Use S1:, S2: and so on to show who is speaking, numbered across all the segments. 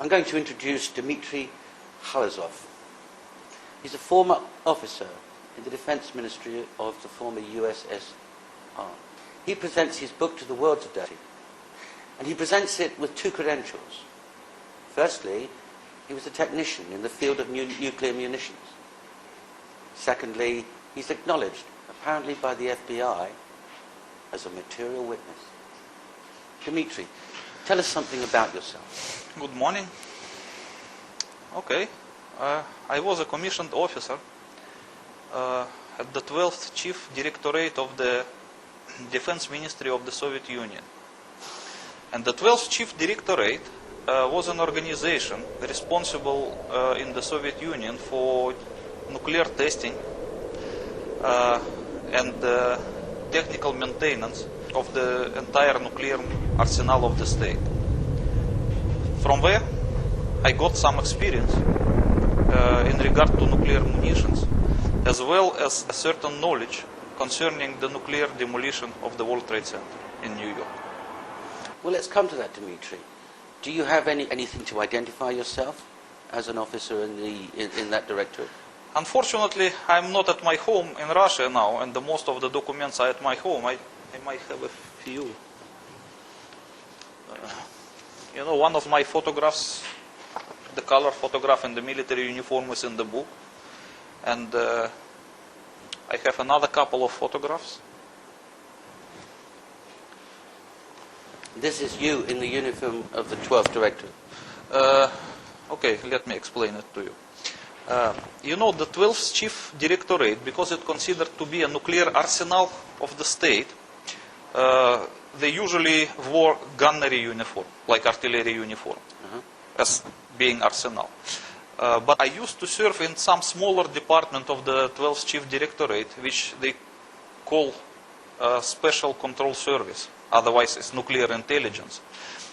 S1: I'm going to introduce Dimitri Khalezov. He's a former officer in the Defense Ministry of the former USSR. He presents his book to the world today, and he presents it with two credentials. Firstly, he was a technician in the field of nuclear munitions. Secondly, he's acknowledged, apparently by the FBI, as a material witness. Dimitri, tell us something about yourself.
S2: Good morning. Okay. I was a commissioned officer at the 12th Chief Directorate of the Defense Ministry of the Soviet Union. And the 12th Chief Directorate was an organization responsible in the Soviet Union for nuclear testing and technical maintenance of the entire nuclear arsenal of the state. From where I got some experience in regard to nuclear munitions, as well as a certain knowledge concerning the nuclear demolition of the World Trade Center in New York.
S1: Well, let's come to that, Dimitri. Do you have anything to identify yourself as an officer in that directorate?
S2: Unfortunately, I'm not at my home in Russia now, and most of the documents are at my home. I might have a few. One of my photographs, the color photograph in the military uniform, is in the book. And I have another couple of photographs.
S1: This is you in the uniform of the 12th Directorate.
S2: Okay, let me explain it to you. The 12th Chief Directorate, because it's considered to be a nuclear arsenal of the state, they usually wore gunnery uniform, like artillery uniform, as being arsenal. But I used to serve in some smaller department of the 12th Chief Directorate, which they call Special Control Service. Otherwise, it's nuclear intelligence.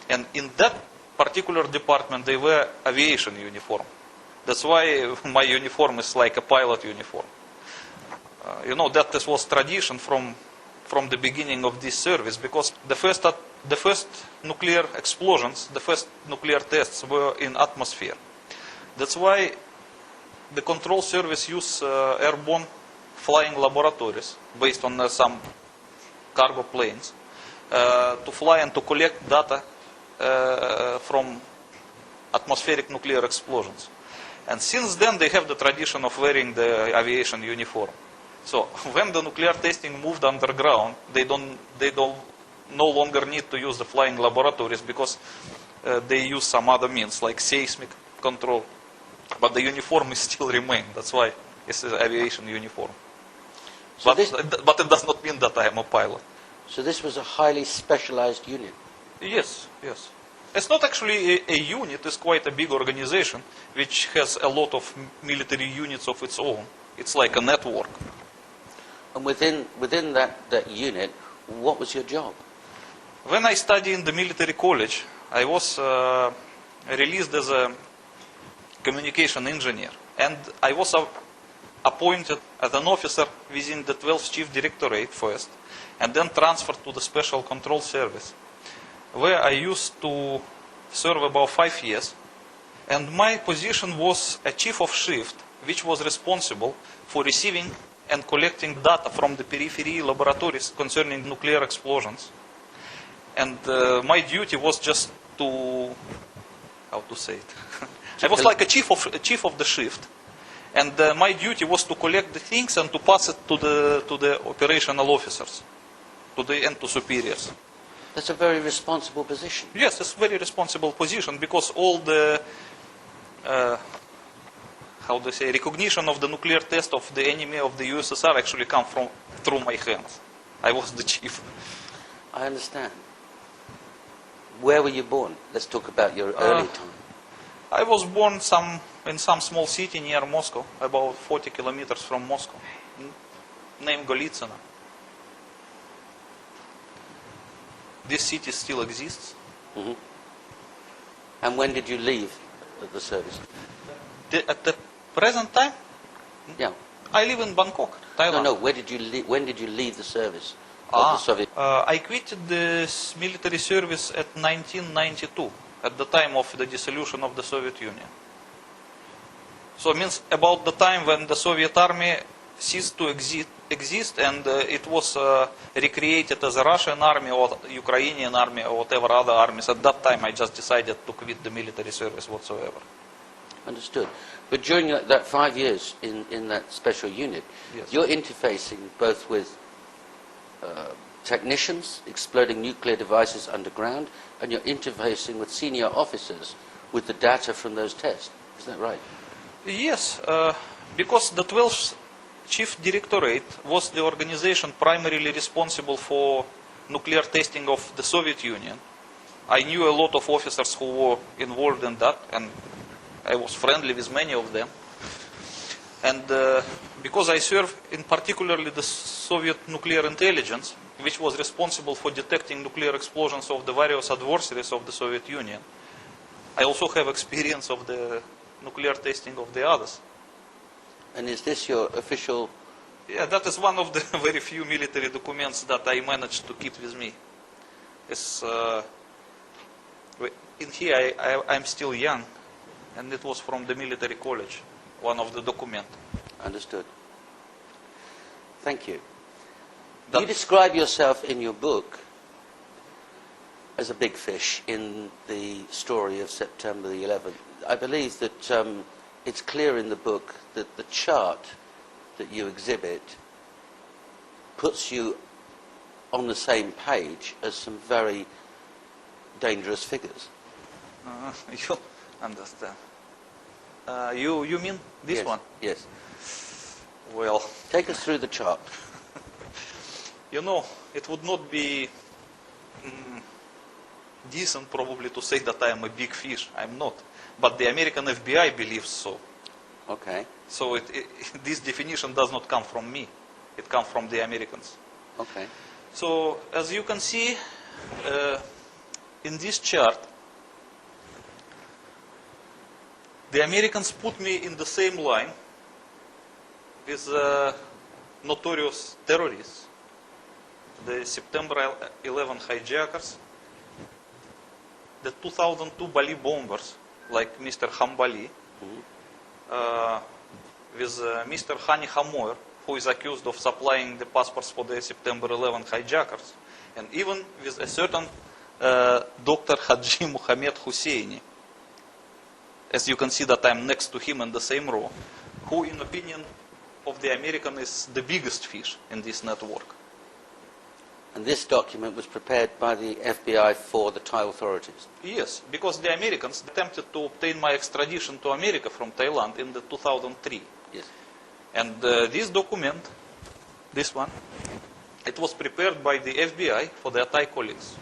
S2: And in that particular department, they wear aviation uniform. That's why my uniform is like a pilot uniform. That this was tradition from the beginning of this service, because the first nuclear explosions, the first nuclear tests were in atmosphere. That's why the control service use airborne flying laboratories based on some cargo planes to fly and to collect data from atmospheric nuclear explosions. And since then they have the tradition of wearing the aviation uniform. So when the nuclear testing moved underground, they no longer need to use the flying laboratories, because they use some other means like seismic control. But the uniform is still remain. That's why it's an aviation uniform.
S1: So
S2: but it does not mean that I am a pilot.
S1: So this was a highly specialized unit?
S2: Yes, yes. It's not actually a unit, it's quite a big organization which has a lot of military units of its own. It's like a network.
S1: And within that unit, what was your job?
S2: When I studied in the military college, I was released as a communication engineer. And I was appointed as an officer within the 12th Chief Directorate first, and then transferred to the Special Control Service, where I used to serve about 5 years. And my position was a chief of shift, which was responsible for receiving and collecting data from the periphery laboratories concerning nuclear explosions. And my duty was just to, how to say it? I was like a chief of the shift. And my duty was to collect the things and to pass it to the operational officers, and to superiors.
S1: That's a very responsible position.
S2: Yes, it's a very responsible position, because all the, recognition of the nuclear test of the enemy of the USSR actually come through my hands. I was the chief.
S1: I understand. Where were you born? Let's talk about your early time.
S2: I was born in some small city near Moscow, about 40 kilometers from Moscow, named Golitsino. This city still exists.
S1: Mm-hmm. And when did you leave the service?
S2: At the present time?
S1: Yeah.
S2: I live in Bangkok, Thailand.
S1: No. When did you leave the service of the Soviet?
S2: I quitted this military service at 1992. at the time of the dissolution of the Soviet Union. So it means about the time when the Soviet army ceased to exist and it was recreated as a Russian army or Ukrainian army or whatever other armies. At that time I just decided to quit the military service whatsoever.
S1: Understood. But during that 5 years in that special unit,
S2: Yes.
S1: you're interfacing both with technicians exploding nuclear devices underground, and you're interfacing with senior officers with the data from those tests. Is that right?
S2: Yes, because the 12th Chief Directorate was the organization primarily responsible for nuclear testing of the Soviet Union. I knew a lot of officers who were involved in that, and I was friendly with many of them. And because I served in particularly the Soviet nuclear intelligence, which was responsible for detecting nuclear explosions of the various adversaries of the Soviet Union, I also have experience of the nuclear testing of the others.
S1: And is this your official...
S2: Yeah, that is one of the very few military documents that I managed to keep with me. It's, in here I'm still young, and it was from the military college, one of the documents.
S1: Understood. Thank you. You describe yourself in your book as a big fish in the story of September the 11th. I believe that it's clear in the book that the chart that you exhibit puts you on the same page as some very dangerous figures.
S2: You understand. You mean this
S1: Yes,
S2: one?
S1: Yes.
S2: Well,
S1: Take us through the chart.
S2: you know, it would not be decent probably to say that I am a big fish. I'm not. But the American FBI believes so.
S1: Okay.
S2: So this definition does not come from me. It comes from the Americans.
S1: Okay.
S2: So as you can see in this chart, the Americans put me in the same line with notorious terrorists, the September 11 hijackers, the 2002 Bali bombers, like Mr. Hambali, with Mr. Hani Hamoir, who is accused of supplying the passports for the September 11 hijackers, and even with a certain Dr. Haji Mohammed Husseini. As you can see that I'm next to him in the same row, who in opinion of the American is the biggest fish in this network.
S1: And this document was prepared by the FBI for the Thai authorities.
S2: Yes, because the Americans attempted to obtain my extradition to America from Thailand in the 2003.
S1: Yes.
S2: And this document, this one, it was prepared by the FBI for their Thai colleagues.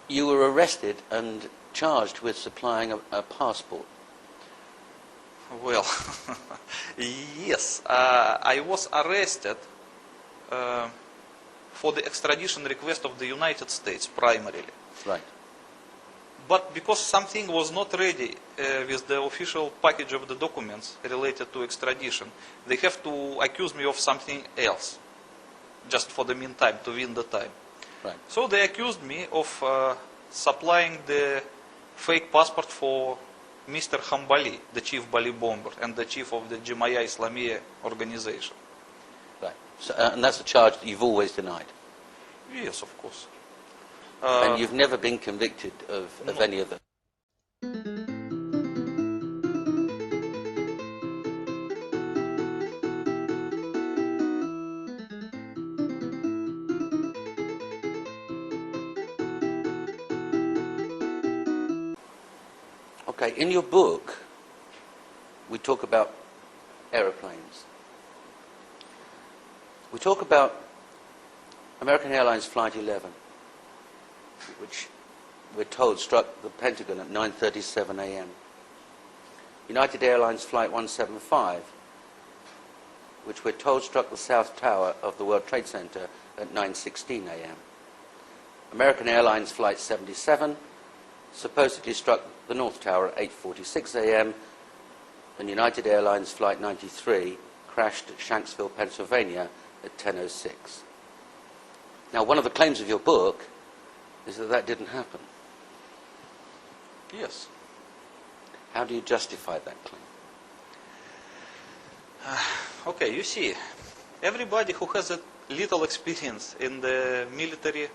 S1: You were arrested and charged with supplying a passport.
S2: Well, yes, I was arrested for the extradition request of the United States primarily.
S1: Right.
S2: But because something was not ready with the official package of the documents related to extradition, they have to accuse me of something else, just for the meantime, to win the time.
S1: Right.
S2: So they accused me of supplying the fake passport for Mr. Hambali, the chief Bali bomber and the chief of the Jemaya Islamiyah organization.
S1: Right. So, and that's a charge that you've always denied.
S2: Yes, of course.
S1: And you've never been convicted of
S2: No.
S1: any of them. Okay, in your book, we talk about aeroplanes. We talk about American Airlines Flight 11, which we're told struck the Pentagon at 9:37 a.m. United Airlines Flight 175, which we're told struck the South Tower of the World Trade Center at 9:16 a.m. American Airlines Flight 77 supposedly struck the North Tower at 8:46 a.m. and United Airlines Flight 93 crashed at Shanksville, Pennsylvania at 10:06. Now, one of the claims of your book is that that didn't happen.
S2: Yes.
S1: How do you justify that claim?
S2: Okay, you see, everybody who has a little experience in the military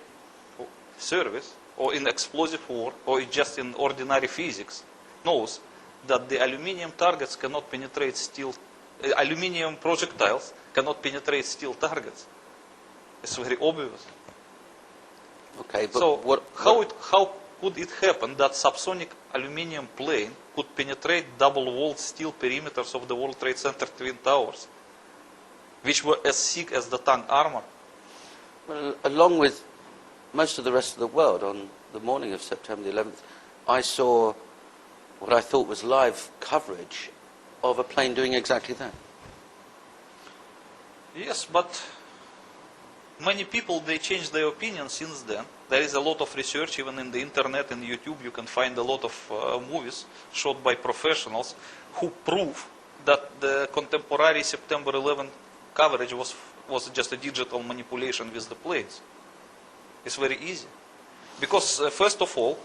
S2: service, or in explosive war, or just in ordinary physics, knows that the aluminium targets cannot penetrate steel, aluminium projectiles cannot penetrate steel targets. It's very obvious.
S1: Okay, but
S2: So how could it happen that subsonic aluminium plane could penetrate double-walled steel perimeters of the World Trade Center Twin Towers, which were as thick as the tank armor?
S1: Well, along with most of the rest of the world, on the morning of September the 11th, I saw what I thought was live coverage of a plane doing exactly that.
S2: Yes, but many people, they changed their opinion since then. There is a lot of research, even in the internet and YouTube, you can find a lot of movies shot by professionals who prove that the contemporary September 11 coverage was just a digital manipulation with the planes. It's very easy. Because first of all,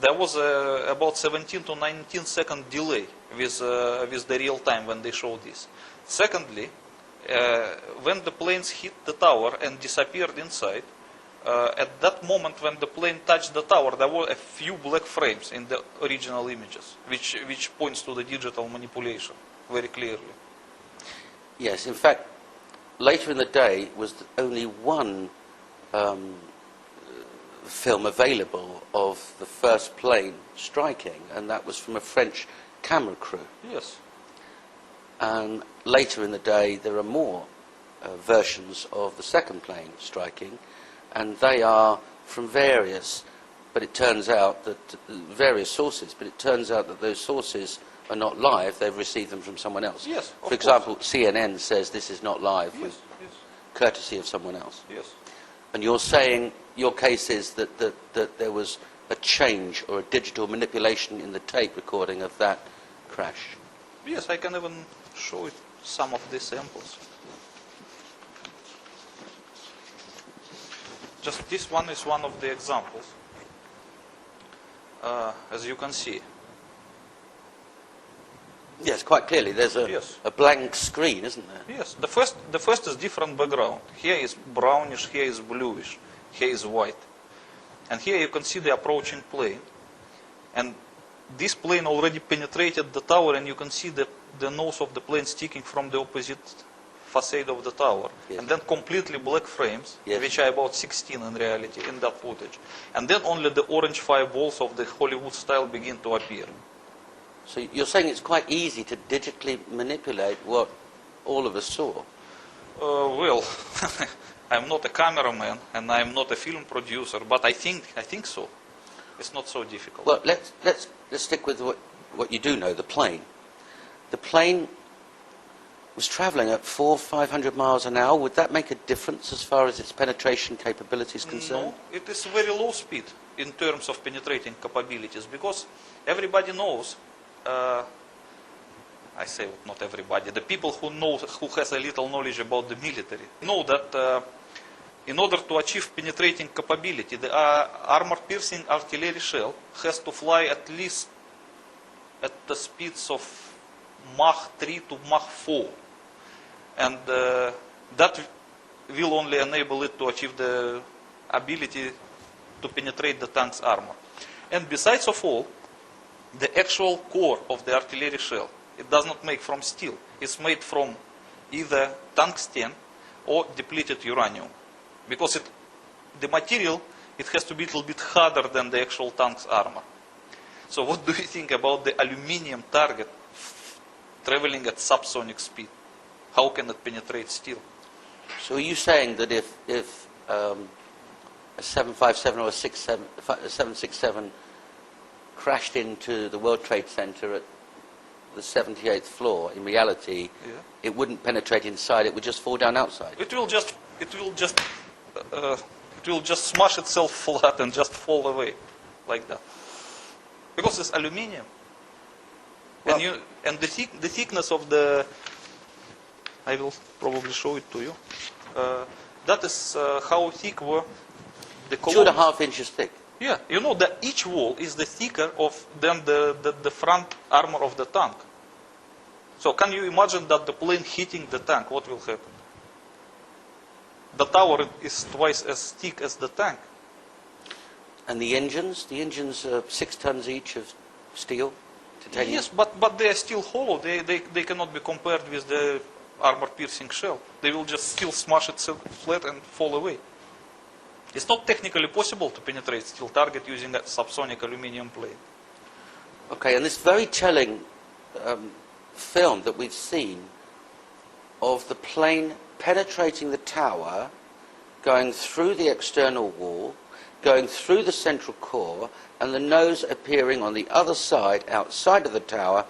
S2: there was about 17 to 19 second delay with the real time when they showed this. Secondly, when the planes hit the tower and disappeared inside, at that moment when the plane touched the tower, there were a few black frames in the original images, which points to the digital manipulation very clearly.
S1: Yes, in fact, later in the day was only one film available of the first plane striking, and that was from a French camera crew.
S2: Yes.
S1: And later in the day, there are more versions of the second plane striking, and they are from various sources, but it turns out that those sources are not live, they've received them from someone else.
S2: Yes,
S1: For example, CNN says this is not live,
S2: Yes,
S1: with
S2: yes,
S1: courtesy of someone else.
S2: yes.
S1: And you're saying your case is that there was a change or a digital manipulation in the tape recording of that crash.
S2: Yes, I can even show you some of these samples. Just this one is one of the examples. As you can see.
S1: Yes, quite clearly. There's
S2: Yes.
S1: a blank screen, isn't there?
S2: Yes, the first is different background. Here is brownish, here is bluish, here is white. And here you can see the approaching plane. And this plane already penetrated the tower, and you can see the nose of the plane sticking from the opposite facade of the tower.
S1: Yes.
S2: And then completely black frames,
S1: Yes.
S2: which are about 16 in reality in that footage. And then only the orange fireballs of the Hollywood style begin to appear.
S1: So you're saying it's quite easy to digitally manipulate what all of us saw?
S2: Well, I'm not a cameraman and I'm not a film producer, but I think so. It's not so difficult.
S1: Well, let's stick with what you do know, the plane. The plane was travelling at 400-500 miles an hour. Would that make a difference as far as its penetration capability is concerned?
S2: No, it is very low speed in terms of penetrating capabilities, because everybody knows, I say not everybody, the people who has a little knowledge about the military know that in order to achieve penetrating capability, the armor-piercing artillery shell has to fly at least at the speeds of Mach 3 to Mach 4. And that will only enable it to achieve the ability to penetrate the tank's armor. And besides of all, the actual core of the artillery shell, it does not make from steel. It's made from either tungsten or depleted uranium. Because the material, it has to be a little bit harder than the actual tank's armor. So what do you think about the aluminium target traveling at subsonic speed? How can it penetrate steel?
S1: So are you saying that if a 757 or a 767 crashed into the World Trade Center at the 78th floor, in reality, it wouldn't penetrate inside, it would just fall down outside?
S2: It will just smash itself flat and just fall away like that. Because it's aluminium.
S1: Well,
S2: and the thickness of the, I will probably show it to you. That is how thick were the columns.
S1: 2.5 inches thick.
S2: Yeah, you know that each wall is the thicker than the front armor of the tank. So can you imagine that the plane hitting the tank, what will happen? The tower is twice as thick as the tank.
S1: And the engines? The engines are 6 tons each of steel, titanium?
S2: Yes, but they are still hollow. They cannot be compared with the armor-piercing shell. They will just still smash it flat and fall away. It's not technically possible to penetrate steel target using a subsonic aluminum plate.
S1: Okay, and this very telling film that we've seen of the plane penetrating the tower, going through the external wall, going through the central core, and the nose appearing on the other side, outside of the tower,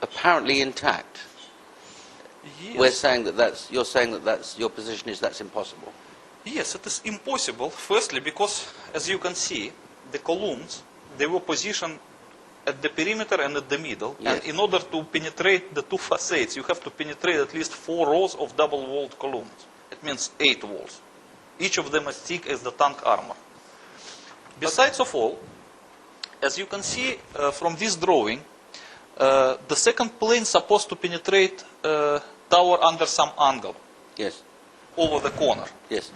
S1: apparently intact.
S2: Yes.
S1: We're saying that you're saying that your position is that's impossible.
S2: Yes, it is impossible. Firstly, because as you can see, the columns, they were positioned at the perimeter and at the middle.
S1: Yes.
S2: And in order to penetrate the 2 facades, you have to penetrate at least 4 rows of double-walled columns. It means 8 walls. Each of them as thick as the tank armor. Besides of all, as you can see from this drawing, the second plane is supposed to penetrate tower under some angle.
S1: Yes.
S2: Over the corner.
S1: Yes.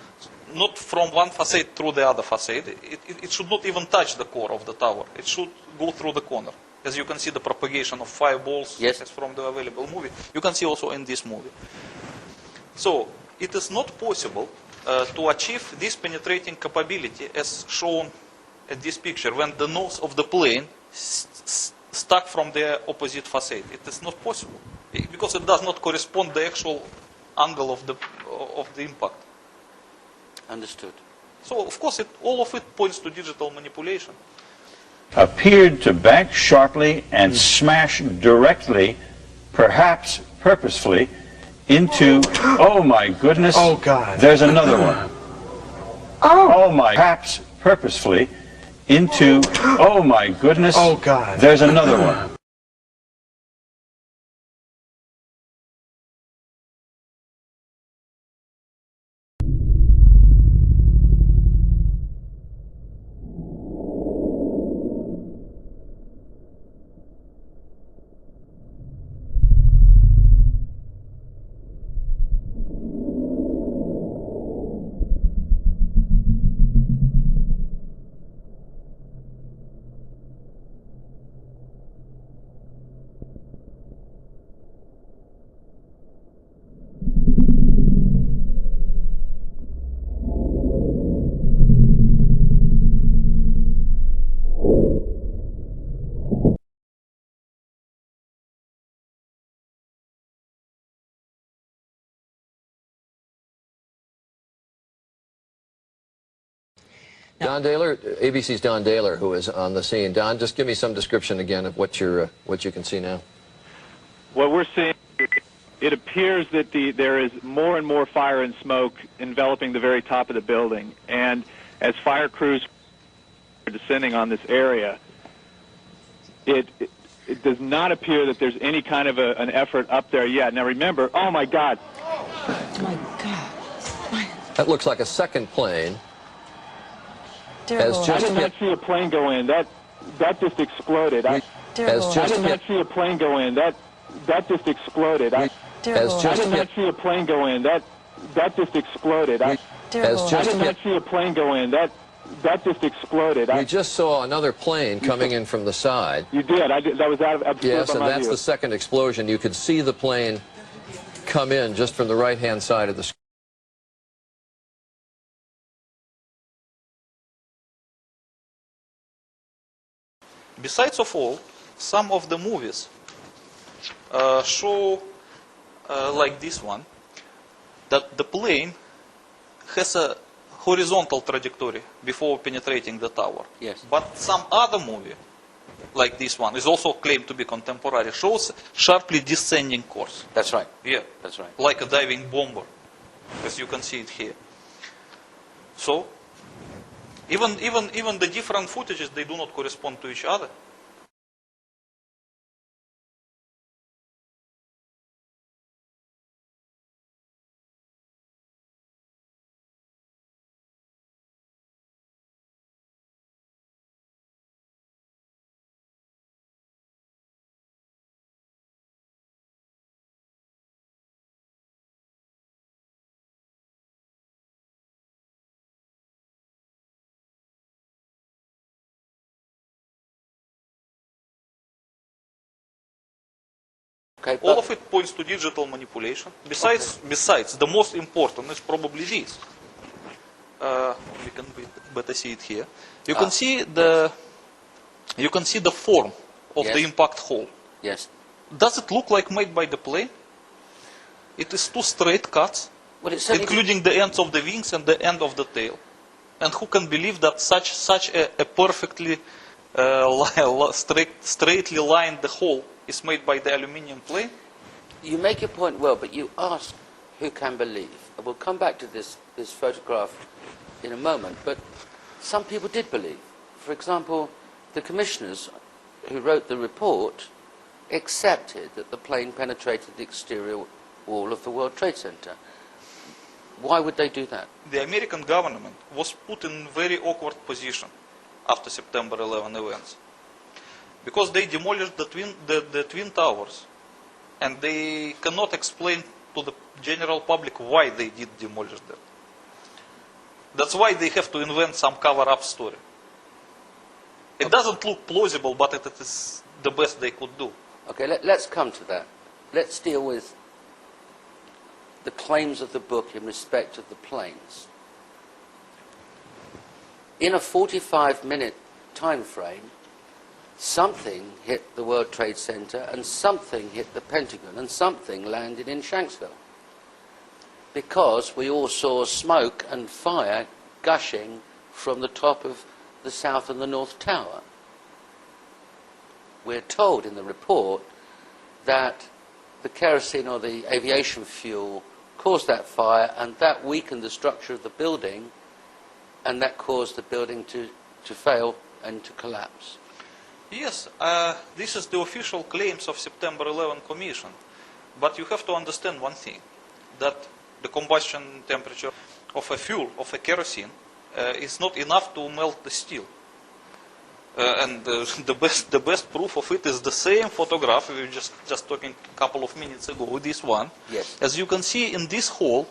S2: Not from one facade through the other facade. It should not even touch the core of the tower. It should go through the corner. As you can see the propagation of fireballs
S1: yes.
S2: as from the available movie. You can see also in this movie. So it is not possible to achieve this penetrating capability as shown in this picture when the nose of the plane stuck from the opposite facade. It is not possible because it does not correspond to the actual angle of the impact.
S1: Understood.
S2: So of course all of it points to digital manipulation.
S3: Appeared to bank sharply and smash directly, perhaps purposefully, into, oh my goodness,
S4: oh God,
S3: there's another one. Oh my, perhaps purposefully, into, oh my goodness,
S4: oh God,
S3: there's another one.
S5: Don Daler, ABC's Don Daler, who is on the scene. Don, just give me some description again of what you can see now.
S6: What we're seeing, it appears that there is more and more fire and smoke enveloping the very top of the building. And as fire crews are descending on this area, it does not appear that there's any kind of an effort up there yet. Now remember, oh my God.
S7: Oh my God.
S5: That looks like a second plane.
S7: Terrible.
S6: I did not see a plane go in. That just exploded. I did not see a plane go in. That just exploded. I did not see a plane go in. That just exploded. I did not see a plane go in. That just exploded.
S5: We just saw another plane coming in from the side.
S6: You did. That was out of
S5: yes, and that's the second explosion. You could see the plane come in just from the right-hand side of the screen.
S2: Besides of all, some of the movies show, like this one, that the plane has a horizontal trajectory before penetrating the tower.
S1: Yes.
S2: But some other movie, like this one, is also claimed to be contemporary, shows sharply descending course.
S1: That's right.
S2: Yeah.
S1: That's right.
S2: Like a diving bomber, as you can see it here. So, even the different footages, they do not correspond to each other.
S1: Okay,
S2: All of it points to digital manipulation. Besides, the most important is probably this. We can better see it here. You can see the form of the
S1: Yes.
S2: impact hole.
S1: Yes.
S2: Does it look like made by the plane? It is two straight cuts,
S1: Well, it's certainly
S2: including the ends of the wings and the end of the tail. And who can believe that such a perfectly straightly lined hole is made by the aluminium plane?
S1: You make your point well, but you ask who can believe. And we'll come back to this photograph in a moment, but some people did believe. For example, the commissioners who wrote the report accepted that the plane penetrated the exterior wall of the World Trade Center. Why would they do that?
S2: The American government was put in a very awkward position after September 11 events, because they demolished the twin towers, and they cannot explain to the general public why they did demolish them. That's why they have to invent some cover-up story. It doesn't look plausible, but it is the best they could do.
S1: Okay, let's come to that. Let's deal with the claims of the book in respect of the planes. In a 45-minute time frame, something hit the World Trade Center and something hit the Pentagon and something landed in Shanksville, because we all saw smoke and fire gushing from the top of the South and the North Tower. We're told in the report that the kerosene or the aviation fuel caused that fire, and that weakened the structure of the building, and that caused the building to fail and to collapse.
S2: Yes, this is the official claims of September 11 Commission. But you have to understand one thing, that the combustion temperature of a fuel, of a kerosene, is not enough to melt the steel. And the best proof of it is the same photograph we were just talking a couple of minutes ago, this one.
S1: Yes.
S2: As you can see in this hole,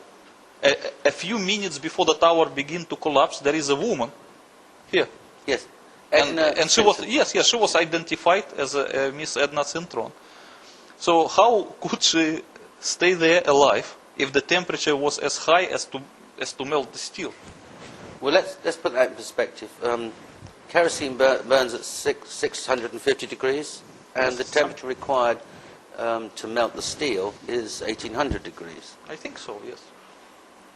S2: a few minutes before the tower begins to collapse, there is a woman here.
S1: Yes.
S2: And she was, she was identified as Miss Edna Cintron. So how could she stay there alive if the temperature was as high as to melt the steel?
S1: Well, let's put that in perspective. Kerosene burns at 650 degrees, and the temperature required to melt the steel is 1800 degrees.
S2: I think so, yes.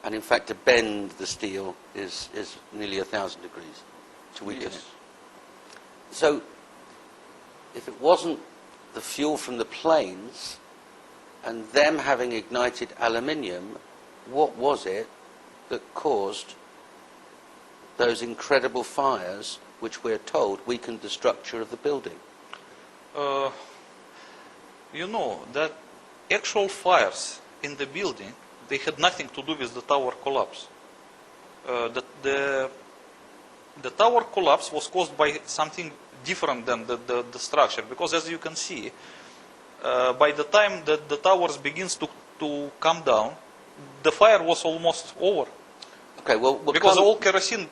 S1: And in fact, to bend the steel is nearly 1000 degrees to weaken
S2: Yes.
S1: it. So, if it wasn't the fuel from the planes and them having ignited aluminium, what was it that caused those incredible fires, which we're told weakened the structure of the building?
S2: You know that actual fires in the building, they had nothing to do with the tower collapse. The tower collapse was caused by something different than the structure, because as you can see, by the time that the towers begins to come down, the fire was almost over.
S1: Okay, well,
S2: Because all kerosene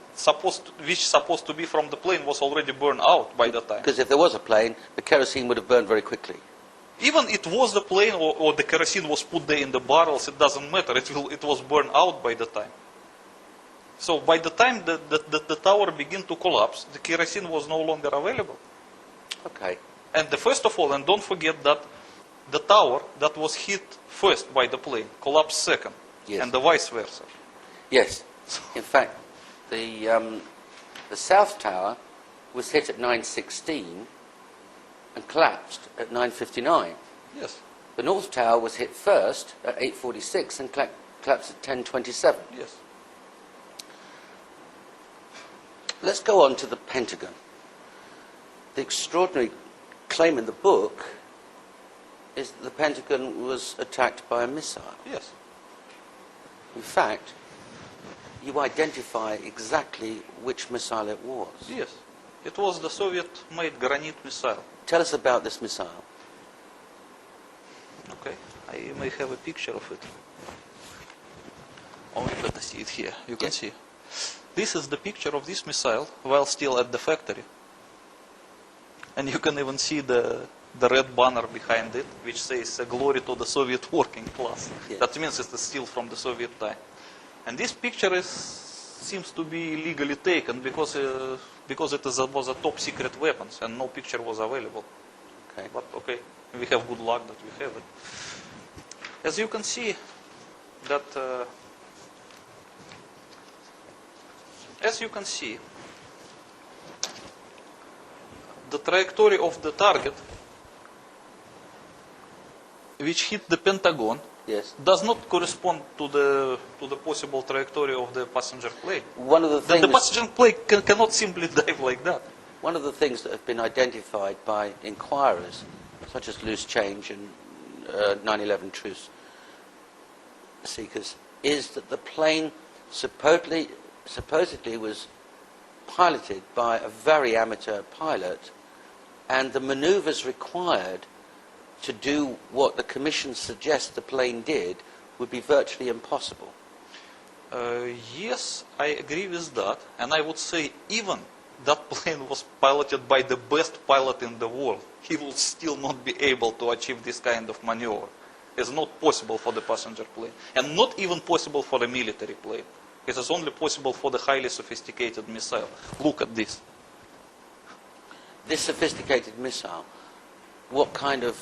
S2: which supposed to be from the plane was already burned out by the time.
S1: because if there was a plane, the kerosene would have burned very quickly.
S2: Even it was the plane or the kerosene was put there in the barrels, it doesn't matter. It was burned out by the time. So by the time the tower began to collapse, the kerosene was no longer available.
S1: Okay.
S2: And first of all, and don't forget that the tower that was hit first by the plane collapsed second,
S1: Yes.
S2: and the vice versa.
S1: Yes. In fact, the South Tower was hit at 9:16 and collapsed at 9:59.
S2: Yes,
S1: The North Tower was hit first at 8:46 and collapsed at 10:27.
S2: yes.
S1: Let's go on to the Pentagon. The extraordinary claim in the book is that the Pentagon was attacked by a missile.
S2: Yes.
S1: In fact, you identify exactly which missile it was.
S2: Yes. It was the Soviet-made Granit missile.
S1: Tell us about this missile.
S2: Okay. I may have a picture of it. Only better see it here. You can
S1: Yes.
S2: see. This is the picture of this missile while still at the factory. And you can even see the the red banner behind it, which says "Glory to the Soviet working class."
S1: Yes.
S2: That means it's still from the Soviet time. And this picture seems to be legally taken because it was a top secret weapons and no picture was available.
S1: Okay.
S2: But okay, we have good luck that we have it. As you can see, that the trajectory of the target, which hit the Pentagon,
S1: Yes.
S2: does not correspond to the possible trajectory of the passenger plane.
S1: One of the
S2: The
S1: things,
S2: passenger plane cannot simply dive like that.
S1: one of the things that have been identified by inquirers, such as Loose Change and 9/11 truth seekers, is that the plane supposedly was piloted by a very amateur pilot, and the maneuvers required to do what the Commission suggests the plane did would be virtually impossible.
S2: Yes, I agree with that, and I would say even that plane was piloted by the best pilot in the world, he will still not be able to achieve this kind of maneuver. It's not possible for the passenger plane, and not even possible for a military plane. It is only possible for the highly sophisticated missile. Look at this.
S1: This sophisticated missile, what kind of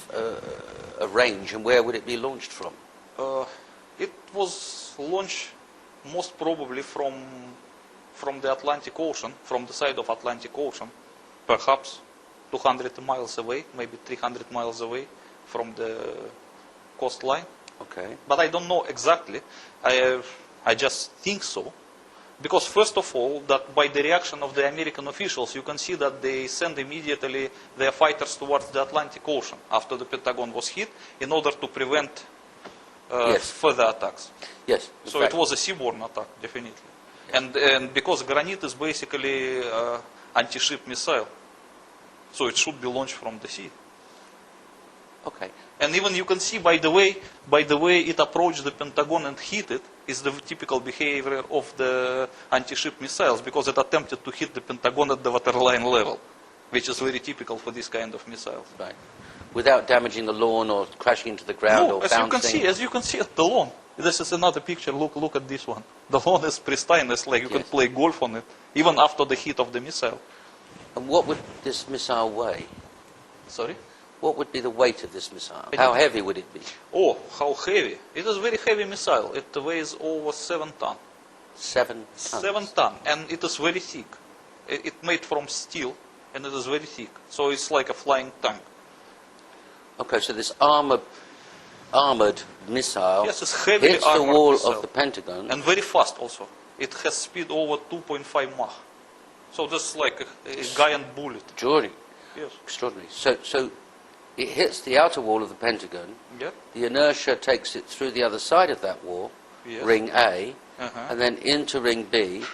S1: a range and where would it be launched from?
S2: It was launched most probably from the Atlantic Ocean, from the side of Atlantic Ocean, perhaps 200 miles away, maybe 300 miles away from the coastline.
S1: Okay.
S2: But I don't know exactly. I just think so. Because first of all, that by the reaction of the American officials, you can see that they send immediately their fighters towards the Atlantic Ocean after the Pentagon was hit in order to prevent
S1: Yes.
S2: further attacks.
S1: Yes. in
S2: So
S1: fact,
S2: it was a seaborne attack, definitely. And because Granite is basically anti-ship missile, so it should be launched from the sea.
S1: Okay.
S2: And even you can see by the way it approached the Pentagon and hit it is the typical behavior of the anti-ship missiles, because it attempted to hit the Pentagon at the waterline level, which is very typical for this kind of missiles.
S1: Right. Without damaging the lawn or crashing into the ground
S2: No,
S1: or
S2: as
S1: bouncing.
S2: you can see at the lawn. This is another picture. Look at this one. The lawn is pristine. It's like you can
S1: Yes.
S2: play golf on it, even after the hit of the missile.
S1: And what would this missile weigh?
S2: Sorry.
S1: What would be the weight of this missile? How heavy would it be?
S2: Oh, how heavy! It is a very heavy missile. It weighs over 7 tons.
S1: 7 tons.
S2: 7 tons, and it is very thick. It made from steel, and it is very thick. So it's like a flying tank.
S1: Okay, so this armored missile
S2: Yes, it's heavily
S1: hits the
S2: armored
S1: wall
S2: missile.
S1: of the Pentagon.
S2: And very fast also. It has speed over 2.5 Mach. So this is like a giant bullet.
S1: Extraordinary.
S2: Yes.
S1: Extraordinary. So it hits the outer wall of the Pentagon.
S2: Yeah.
S1: The inertia takes it through the other side of that wall,
S2: Yes.
S1: ring A,
S2: Uh-huh.
S1: and then into ring B,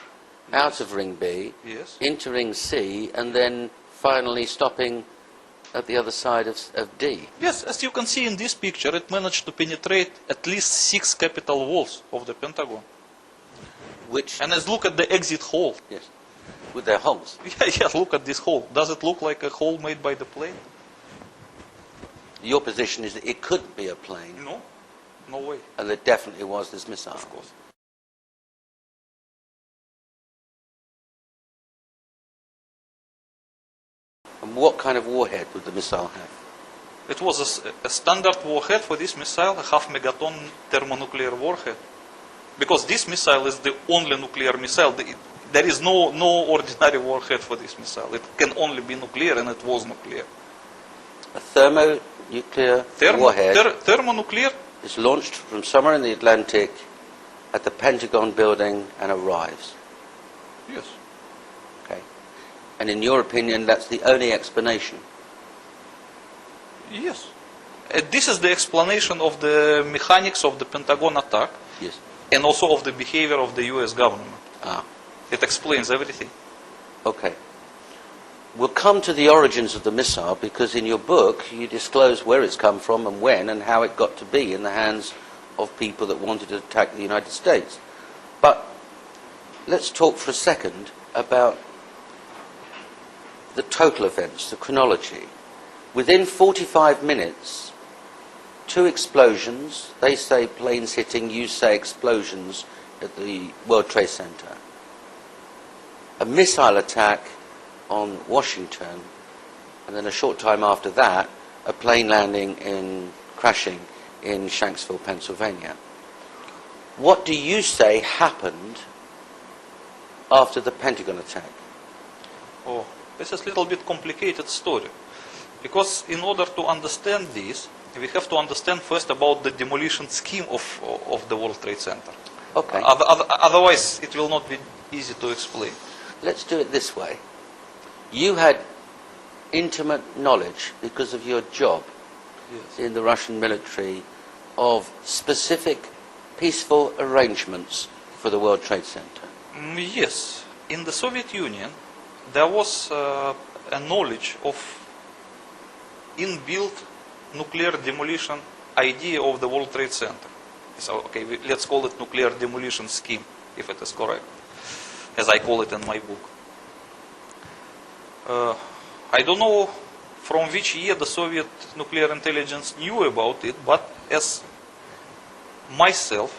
S1: out of ring B,
S2: Yes.
S1: into ring C, and then finally stopping at the other side of D.
S2: Yes, as you can see in this picture, it managed to penetrate at least 6 capital walls of the Pentagon.
S1: Which,
S2: And let's look at the exit hole.
S1: yes, with their holes.
S2: Yeah, look at this hole. Does it look like a hole made by the plane?
S1: Your position is that it couldn't be a plane,
S2: No, no way.
S1: and there definitely was this missile.
S2: Of course.
S1: And what kind of warhead would the missile have?
S2: It was a standard warhead for this missile, a half-megaton thermonuclear warhead. Because this missile is the only nuclear missile. There is no ordinary warhead for this missile. It can only be nuclear, and it was nuclear.
S1: A thermonuclear warhead
S2: Thermonuclear?
S1: is launched from somewhere in the Atlantic at the Pentagon building and arrives.
S2: Yes.
S1: Okay. And in your opinion, that's the only explanation?
S2: Yes. This is the explanation of the mechanics of the Pentagon attack,
S1: Yes.
S2: and also of the behavior of the US government.
S1: Ah,
S2: It explains everything.
S1: okay. We'll come to the origins of the missile, because in your book you disclose where it's come from and when and how it got to be in the hands of people that wanted to attack the United States. But let's talk for a second about the total events, the chronology. Within 45 minutes, 2 explosions, they say planes hitting, you say explosions at the World Trade Center. A missile attack on Washington, and then a short time after that, a plane crashing in Shanksville, Pennsylvania. What do you say happened after the Pentagon attack?
S2: Oh, this is a little bit complicated story. Because in order to understand this, we have to understand first about the demolition scheme of the World Trade Center.
S1: Okay.
S2: Otherwise, it will not be easy to explain.
S1: Let's do it this way. You had intimate knowledge, because of your job
S2: Yes.
S1: in the Russian military, of specific peaceful arrangements for the World Trade Center.
S2: Yes. In the Soviet Union, there was a knowledge of inbuilt nuclear demolition idea of the World Trade Center. So, okay, let's call it nuclear demolition scheme, if it is correct, as I call it in my book. I don't know from which year the Soviet nuclear intelligence knew about it, but as myself,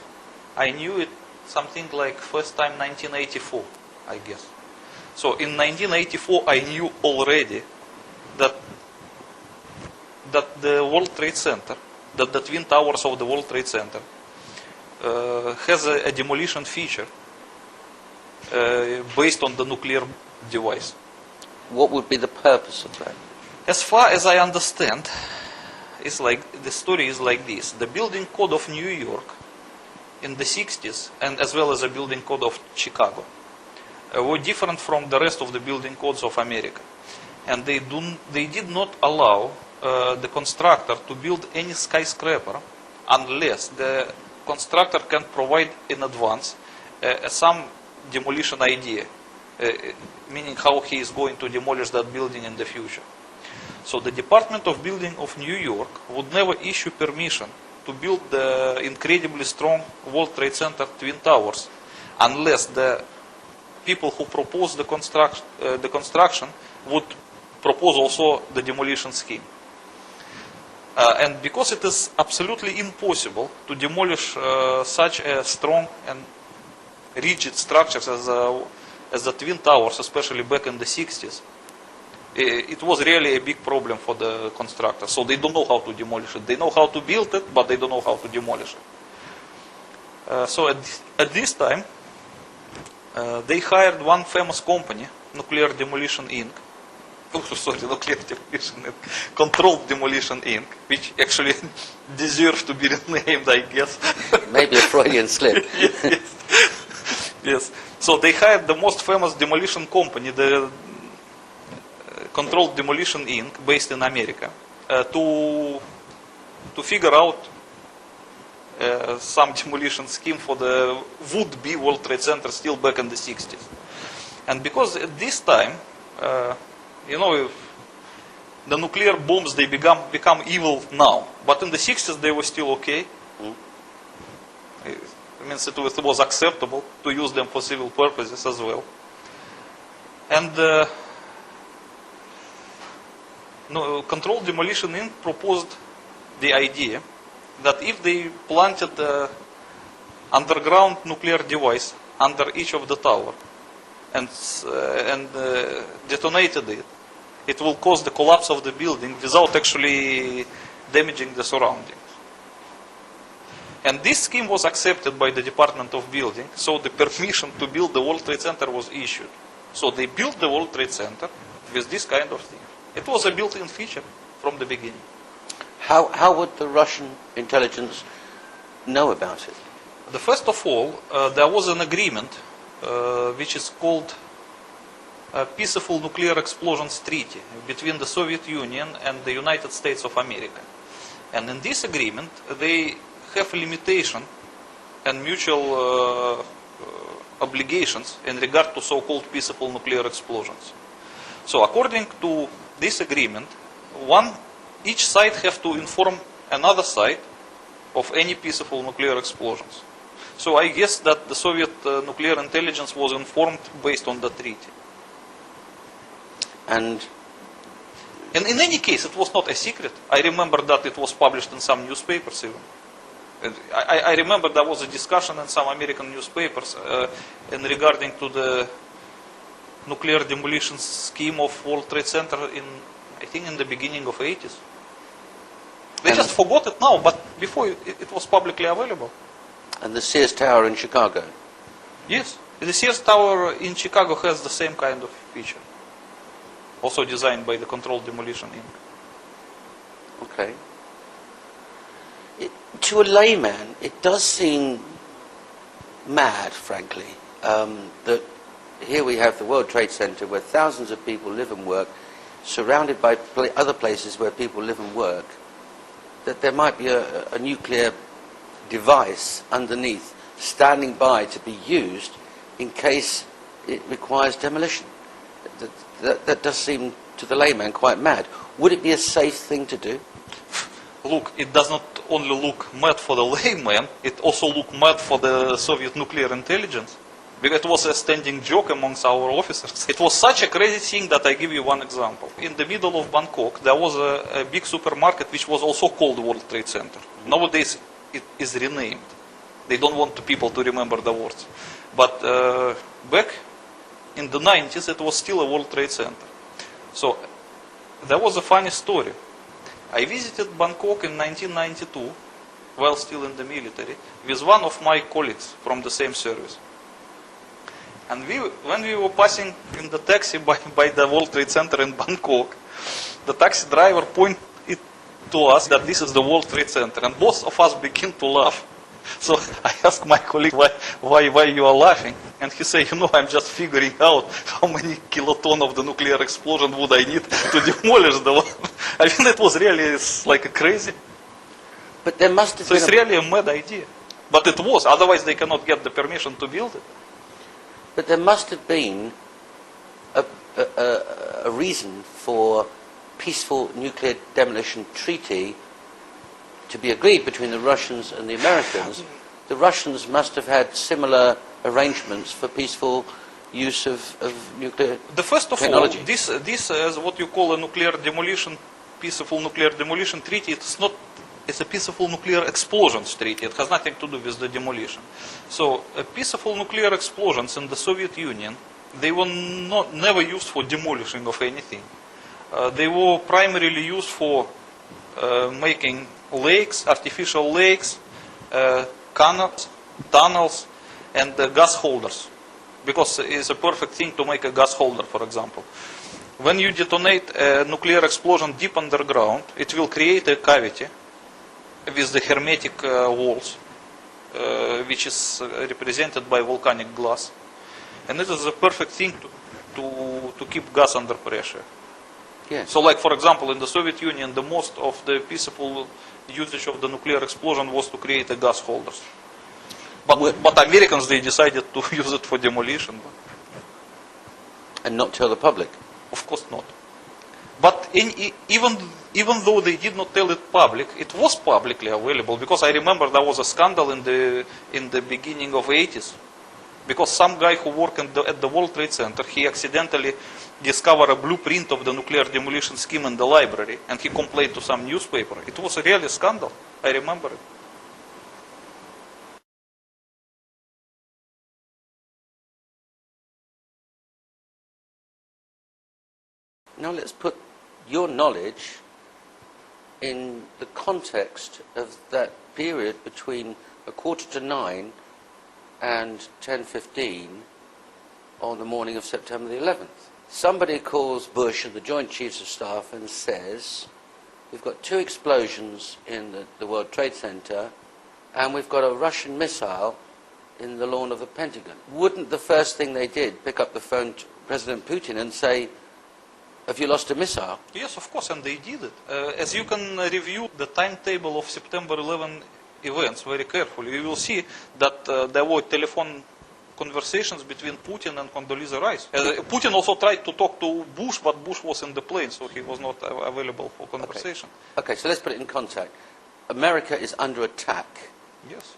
S2: I knew it something like first time 1984, I guess. So in 1984, I knew already that the World Trade Center, that the Twin Towers of the World Trade Center has a demolition feature based on the nuclear device.
S1: What would be the purpose of that?
S2: As far as I understand, it's like the story is like this: the building code of New York in the 60s, and as well as the building code of Chicago, were different from the rest of the building codes of America, and they did not allow the constructor to build any skyscraper unless the constructor can provide in advance some demolition idea, meaning how he is going to demolish that building in the future. So the Department of Building of New York would never issue permission to build the incredibly strong World Trade Center Twin Towers unless the people who propose the construction would propose also the demolition scheme. And because it is absolutely impossible to demolish such a strong and rigid structures as the Twin Towers, especially back in the 60s, it was really a big problem for the constructors. So they don't know how to demolish it. They know how to build it, but they don't know how to demolish it. So at this time, they hired one famous company, Nuclear Demolition Inc. Nuclear Demolition Inc. Controlled Demolition Inc., which actually deserves to be renamed, I guess.
S1: Maybe a Freudian slip.
S2: Yes. So they hired the most famous demolition company, the Controlled Demolition Inc., based in America, to figure out some demolition scheme for the would-be World Trade Center still back in the 60s. And because at this time, the nuclear bombs, they become evil now. But in the 60s, they were still okay. It means it was acceptable to use them for civil purposes as well. And Controlled Demolition Inc. proposed the idea that if they planted an underground nuclear device under each of the tower and detonated it, it will cause the collapse of the building without actually damaging the surroundings. And this scheme was accepted by the Department of Building, so the permission to build the World Trade Center was issued. So they built the World Trade Center with this kind of thing. It was a built-in feature from the beginning.
S1: How would the Russian intelligence know about it?
S2: First of all, there was an agreement which is called Peaceful Nuclear Explosions Treaty between the Soviet Union and the United States of America. And in this agreement, they have a limitation and mutual obligations in regard to so-called peaceful nuclear explosions. So according to this agreement, each side have to inform another side of any peaceful nuclear explosions. So I guess that the Soviet nuclear intelligence was informed based on the treaty.
S1: And
S2: And in any case, it was not a secret. I remember that it was published in some newspapers even. And I remember there was a discussion in some American newspapers in regarding to the nuclear demolition scheme of World Trade Center in, I think, in the beginning of 80s. They just forgot it now, but before it was publicly available.
S1: And the Sears Tower in Chicago.
S2: Yes, the Sears Tower in Chicago has the same kind of feature. Also designed by the Controlled Demolition Inc.
S1: Okay. To a layman, it does seem mad, frankly, that here we have the World Trade Center where thousands of people live and work, surrounded by other places where people live and work, that there might be a nuclear device underneath standing by to be used in case it requires demolition. That does seem to the layman quite mad. Would it be a safe thing to do?
S2: Look, it does not only look mad for the layman, it also looked mad for the Soviet nuclear intelligence. Because it was a standing joke amongst our officers. It was such a crazy thing that I give you one example. In the middle of Bangkok, there was a big supermarket which was also called World Trade Center. Nowadays, it is renamed. They don't want people to remember the words. But back in the 90s, it was still a World Trade Center. So there was a funny story. I visited Bangkok in 1992, while still in the military, with one of my colleagues from the same service. And when we were passing in the taxi by the World Trade Center in Bangkok, the taxi driver pointed to us that this is the World Trade Center, and both of us began to laugh. So I asked my colleague why you are laughing, and he said, I'm just figuring out how many kiloton of the nuclear explosion would I need to demolish the one. I mean, it was really like crazy.
S1: But there must have
S2: So
S1: been
S2: it's really a mad idea. But it was, otherwise they cannot get the permission to build it.
S1: But there must have been a reason for peaceful nuclear demolition treaty to be agreed between the Russians and the Americans. The Russians must have had similar arrangements for peaceful use of nuclear
S2: The first of
S1: technology.
S2: all, this is what you call a nuclear demolition, peaceful nuclear demolition treaty. It's a peaceful nuclear explosions treaty. It has nothing to do with the demolition. So peaceful nuclear explosions in the Soviet Union, they were never used for demolishing of anything. They were primarily used for making lakes, artificial lakes, canals, tunnels, and gas holders. Because it's a perfect thing to make a gas holder, for example. When you detonate a nuclear explosion deep underground, it will create a cavity with the hermetic walls, which is represented by volcanic glass. And it is a perfect thing to keep gas under pressure.
S1: Yes.
S2: So like, for example, in the Soviet Union, the most of the peaceful usage of the nuclear explosion was to create a gas holders. But Americans, they decided to use it for demolition.
S1: And not tell the public.
S2: Of course not. But even though they did not tell it public, it was publicly available, because I remember there was a scandal in the beginning of 80s. Because some guy who worked at the World Trade Center, he accidentally discovered a blueprint of the nuclear demolition scheme in the library, and he complained to some newspaper. It was a really scandal. I remember it.
S1: Now let's put your knowledge in the context of that period between 9:15 and 10:15 on the morning of September the 11th. Somebody calls Bush and the Joint Chiefs of Staff and says, we've got 2 explosions in the World Trade Center, and we've got a Russian missile in the lawn of the Pentagon. Wouldn't the first thing they did pick up the phone to President Putin and say, have you lost a missile?
S2: Yes, of course, and they did it. As you can review the timetable of September 11 events very carefully, you will see that there were telephone conversations between Putin and Condoleezza Rice. Putin also tried to talk to Bush, but Bush was in the plane, so he was not available for conversation.
S1: Okay, so let's put it in context. America is under attack.
S2: Yes.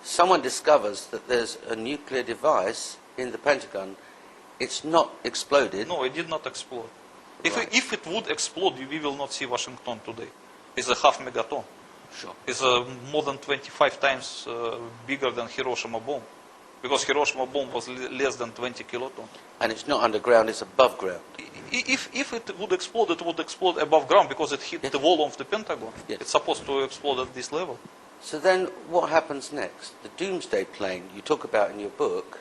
S1: Someone discovers that there's a nuclear device in the Pentagon. It's not exploded.
S2: No, it did not explode. If it would explode, we will not see Washington today. It's a half megaton.
S1: Sure.
S2: It's more than 25 times bigger than Hiroshima bomb. Because Hiroshima bomb was less than 20 kilotons.
S1: And it's not underground, it's above ground.
S2: If it would explode above ground because it hit the wall of the Pentagon.
S1: Yes.
S2: It's supposed to explode at this level.
S1: So then what happens next? The doomsday plane you talk about in your book.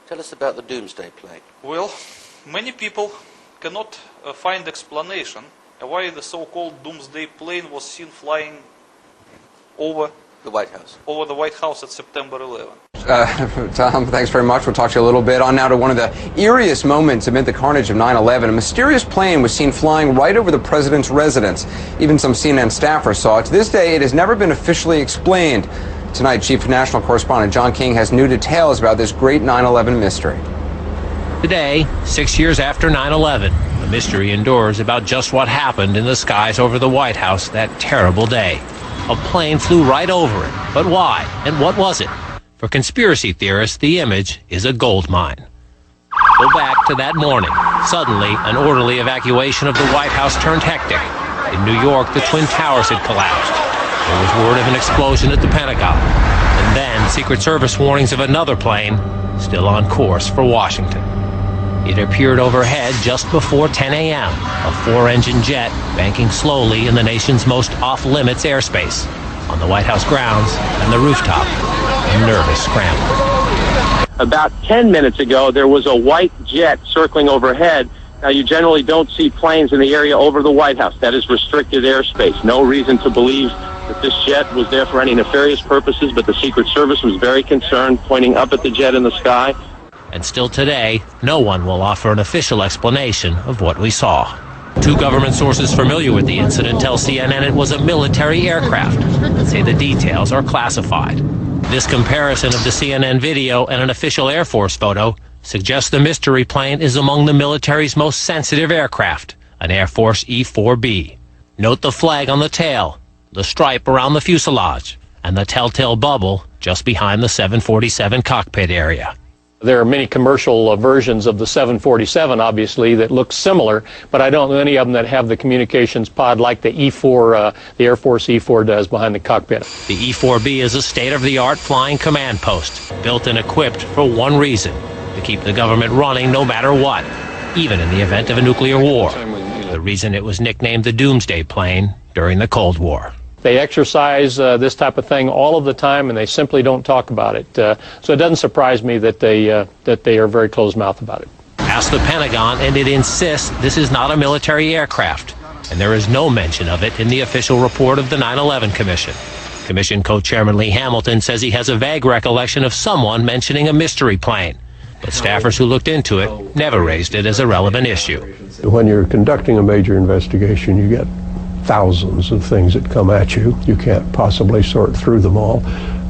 S1: Tell us about the doomsday plane.
S2: Well, many people cannot find explanation why the so-called doomsday plane was seen flying over
S1: The White House.
S2: Over the White House at September 11.
S4: Tom, thanks very much. We'll talk to you a little bit. On now to one of the eeriest moments amid the carnage of 9/11. A mysterious plane was seen flying right over the president's residence. Even some CNN staffers saw it. To this day, it has never been officially explained. Tonight, Chief National Correspondent John King has new details about this great 9/11 mystery.
S8: Today, 6 years after 9/11, the mystery endures about just what happened in the skies over the White House that terrible day. A plane flew right over it. But why? And what was it? For conspiracy theorists, the image is a gold mine. Go back to that morning. Suddenly, an orderly evacuation of the White House turned hectic. In New York, the Twin Towers had collapsed. There was word of an explosion at the Pentagon. And then, Secret Service warnings of another plane still on course for Washington. It appeared overhead just before 10 a.m., a four-engine jet banking slowly in the nation's most off-limits airspace, on the White House grounds and the rooftop. A nervous scramble.
S9: About 10 minutes ago, there was a white jet circling overhead. Now, you generally don't see planes in the area over the White House. That is restricted airspace. No reason to believe that this jet was there for any nefarious purposes, but the Secret Service was very concerned, pointing up at the jet in the sky.
S8: And still today, no one will offer an official explanation of what we saw. Two government sources familiar with the incident tell CNN it was a military aircraft, but say the details are classified. This comparison of the CNN video and an official Air Force photo suggests the mystery plane is among the military's most sensitive aircraft, an Air Force E-4B. Note the flag on the tail, the stripe around the fuselage, and the telltale bubble just behind the 747 cockpit area.
S10: There are many commercial versions of the 747, obviously, that look similar, but I don't know any of them that have the communications pod like the E-4, the Air Force E-4 does behind the cockpit.
S8: The E-4B is a state-of-the-art flying command post, built and equipped for one reason: to keep the government running no matter what, even in the event of a nuclear war. The reason it was nicknamed the Doomsday Plane during the Cold War.
S10: They exercise this type of thing all of the time, and they simply don't talk about it. So it doesn't surprise me that they are very closed-mouthed about it.
S8: Ask the Pentagon, and it insists this is not a military aircraft, and there is no mention of it in the official report of the 9/11 Commission. Commission co-chairman Lee Hamilton says he has a vague recollection of someone mentioning a mystery plane, but staffers who looked into it never raised it as a relevant issue.
S11: When you're conducting a major investigation, you get thousands of things that come at you. You can't possibly sort through them all.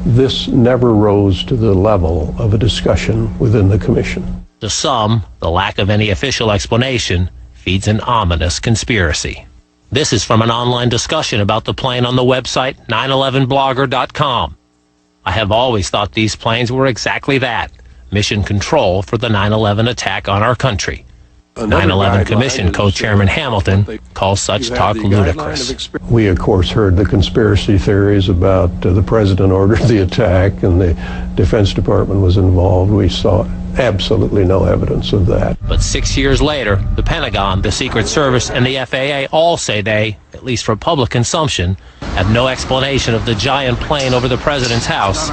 S11: This never rose to the level of a discussion within the commission.
S8: To some, the lack of any official explanation feeds an ominous conspiracy. This is from an online discussion about the plane on the website 911blogger.com. I have always thought these planes were exactly that, mission control for the 9/11 attack on our country. 9/11 Commission co-chairman Hamilton calls such talk ludicrous.
S11: We, of course, heard the conspiracy theories about the president ordered the attack and the Defense Department was involved. We saw absolutely no evidence of that.
S8: But 6 years later, the Pentagon, the Secret Service, and the FAA all say they, at least for public consumption, have no explanation of the giant plane over the president's house,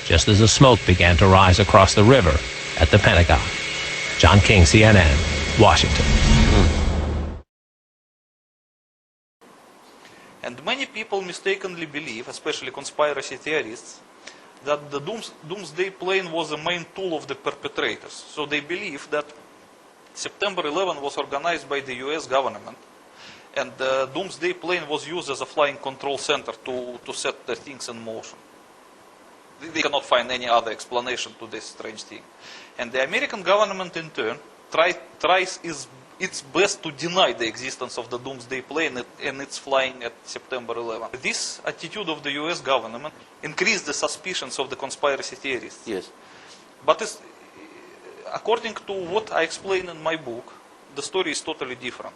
S8: just as the smoke began to rise across the river at the Pentagon. John King, CNN, Washington.
S2: And many people mistakenly believe, especially conspiracy theorists, that the doomsday plane was the main tool of the perpetrators. So they believe that September 11 was organized by the US government, and the doomsday plane was used as a flying control center to set the things in motion. They cannot find any other explanation to this strange thing. And the American government, in turn, tries its best to deny the existence of the doomsday plane and its flying at September 11. This attitude of the US government increased the suspicions of the conspiracy theorists.
S1: Yes.
S2: But according to what I explain in my book, the story is totally different.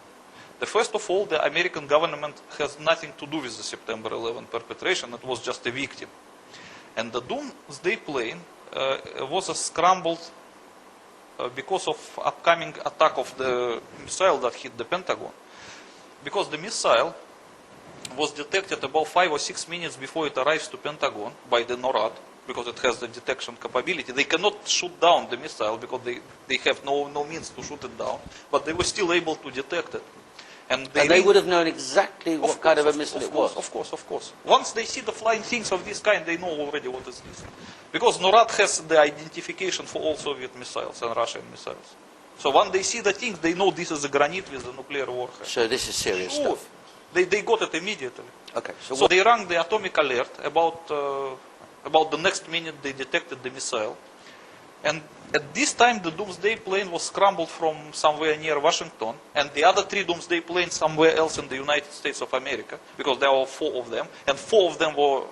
S2: First of all, the American government has nothing to do with the September 11 perpetration. It was just a victim. And the doomsday plane was scrambled because of upcoming attack of the missile that hit the Pentagon. Because the missile was detected about 5 or 6 minutes before it arrives to Pentagon by the NORAD, because it has the detection capability. They cannot shoot down the missile because they have no means to shoot it down, but they were still able to detect it. And they would have known exactly what kind of a missile it was. Of course. Once they see the flying things of this kind, they know already what is this. Because NORAD has the identification for all Soviet missiles and Russian missiles. So when they see the things, they know this is a granite with a nuclear warhead.
S1: So this is serious stuff.
S2: They got it immediately.
S1: Okay.
S2: So they rang the atomic alert about the next minute they detected the missile. And at this time, the doomsday plane was scrambled from somewhere near Washington, and the other 3 doomsday planes somewhere else in the United States of America, because there were 4 of them, and 4 of them were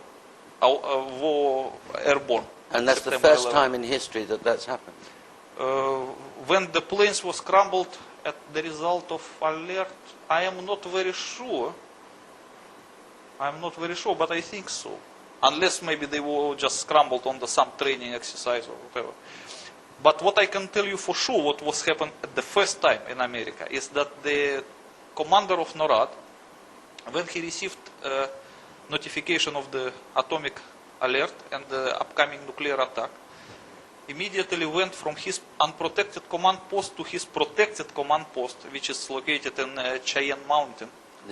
S2: airborne.
S1: And that's the first time in history that that's happened?
S2: When the planes were scrambled at the result of alert, I am not very sure. But I think so. Unless maybe they were just scrambled on some training exercise or whatever. But what I can tell you for sure, what was happened at the first time in America, is that the commander of NORAD, when he received notification of the atomic alert and the upcoming nuclear attack, immediately went from his unprotected command post to his protected command post, which is located in Cheyenne Mountain,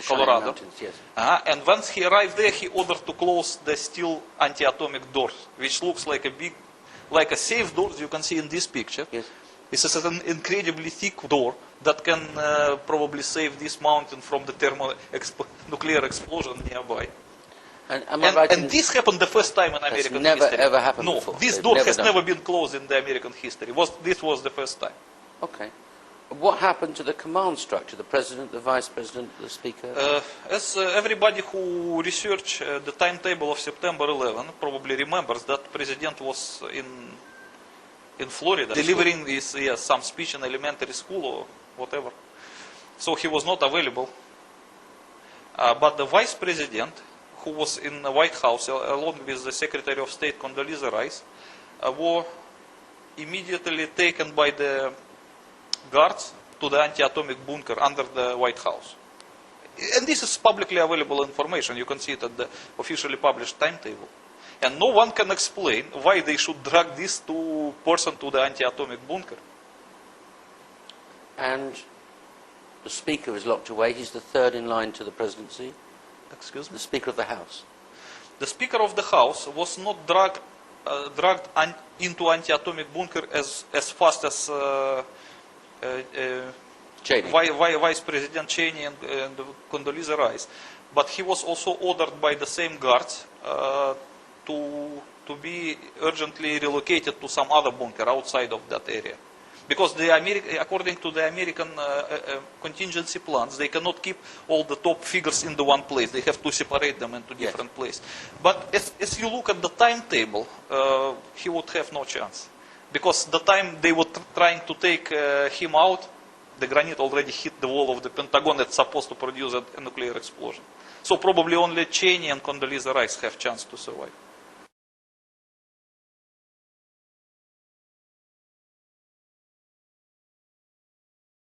S2: Colorado.
S1: Mountains, yes.
S2: And once he arrived there, he ordered to close the steel anti-atomic doors, which looks like a safe door, as you can see in this picture.
S1: Yes.
S2: This is an incredibly thick door that can probably save this mountain from the nuclear explosion nearby. And this happened the first time in American history.
S1: Never ever happened before.
S2: No, this door has never been closed in the American history. This was the first time.
S1: Okay. What happened to the command structure? The president, the vice president, the speaker?
S2: As everybody who researched the timetable of September 11 probably remembers, that president was in Florida delivering some speech in elementary school or whatever. So he was not available. But the vice president, who was in the White House along with the Secretary of State Condoleezza Rice, were immediately taken by the guards to the anti-atomic bunker under the White House. And this is publicly available information. You can see it at the officially published timetable. And no one can explain why they should drag this person to the anti-atomic bunker.
S1: And the speaker is locked away. He's the third in line to the presidency.
S2: Excuse me?
S1: The Speaker of the House.
S2: The Speaker of the House was not dragged into anti-atomic bunker as fast as Vice President Cheney and Condoleezza Rice, but he was also ordered by the same guards to be urgently relocated to some other bunker outside of that area. Because according to the American contingency plans, they cannot keep all the top figures in the one place. They have to separate them into different places. But as you look at the timetable, he would have no chance. Because the time they were trying to take him out, the granite already hit the wall of the Pentagon that's supposed to produce a nuclear explosion. So probably only Cheney and Condoleezza Rice have chance to survive.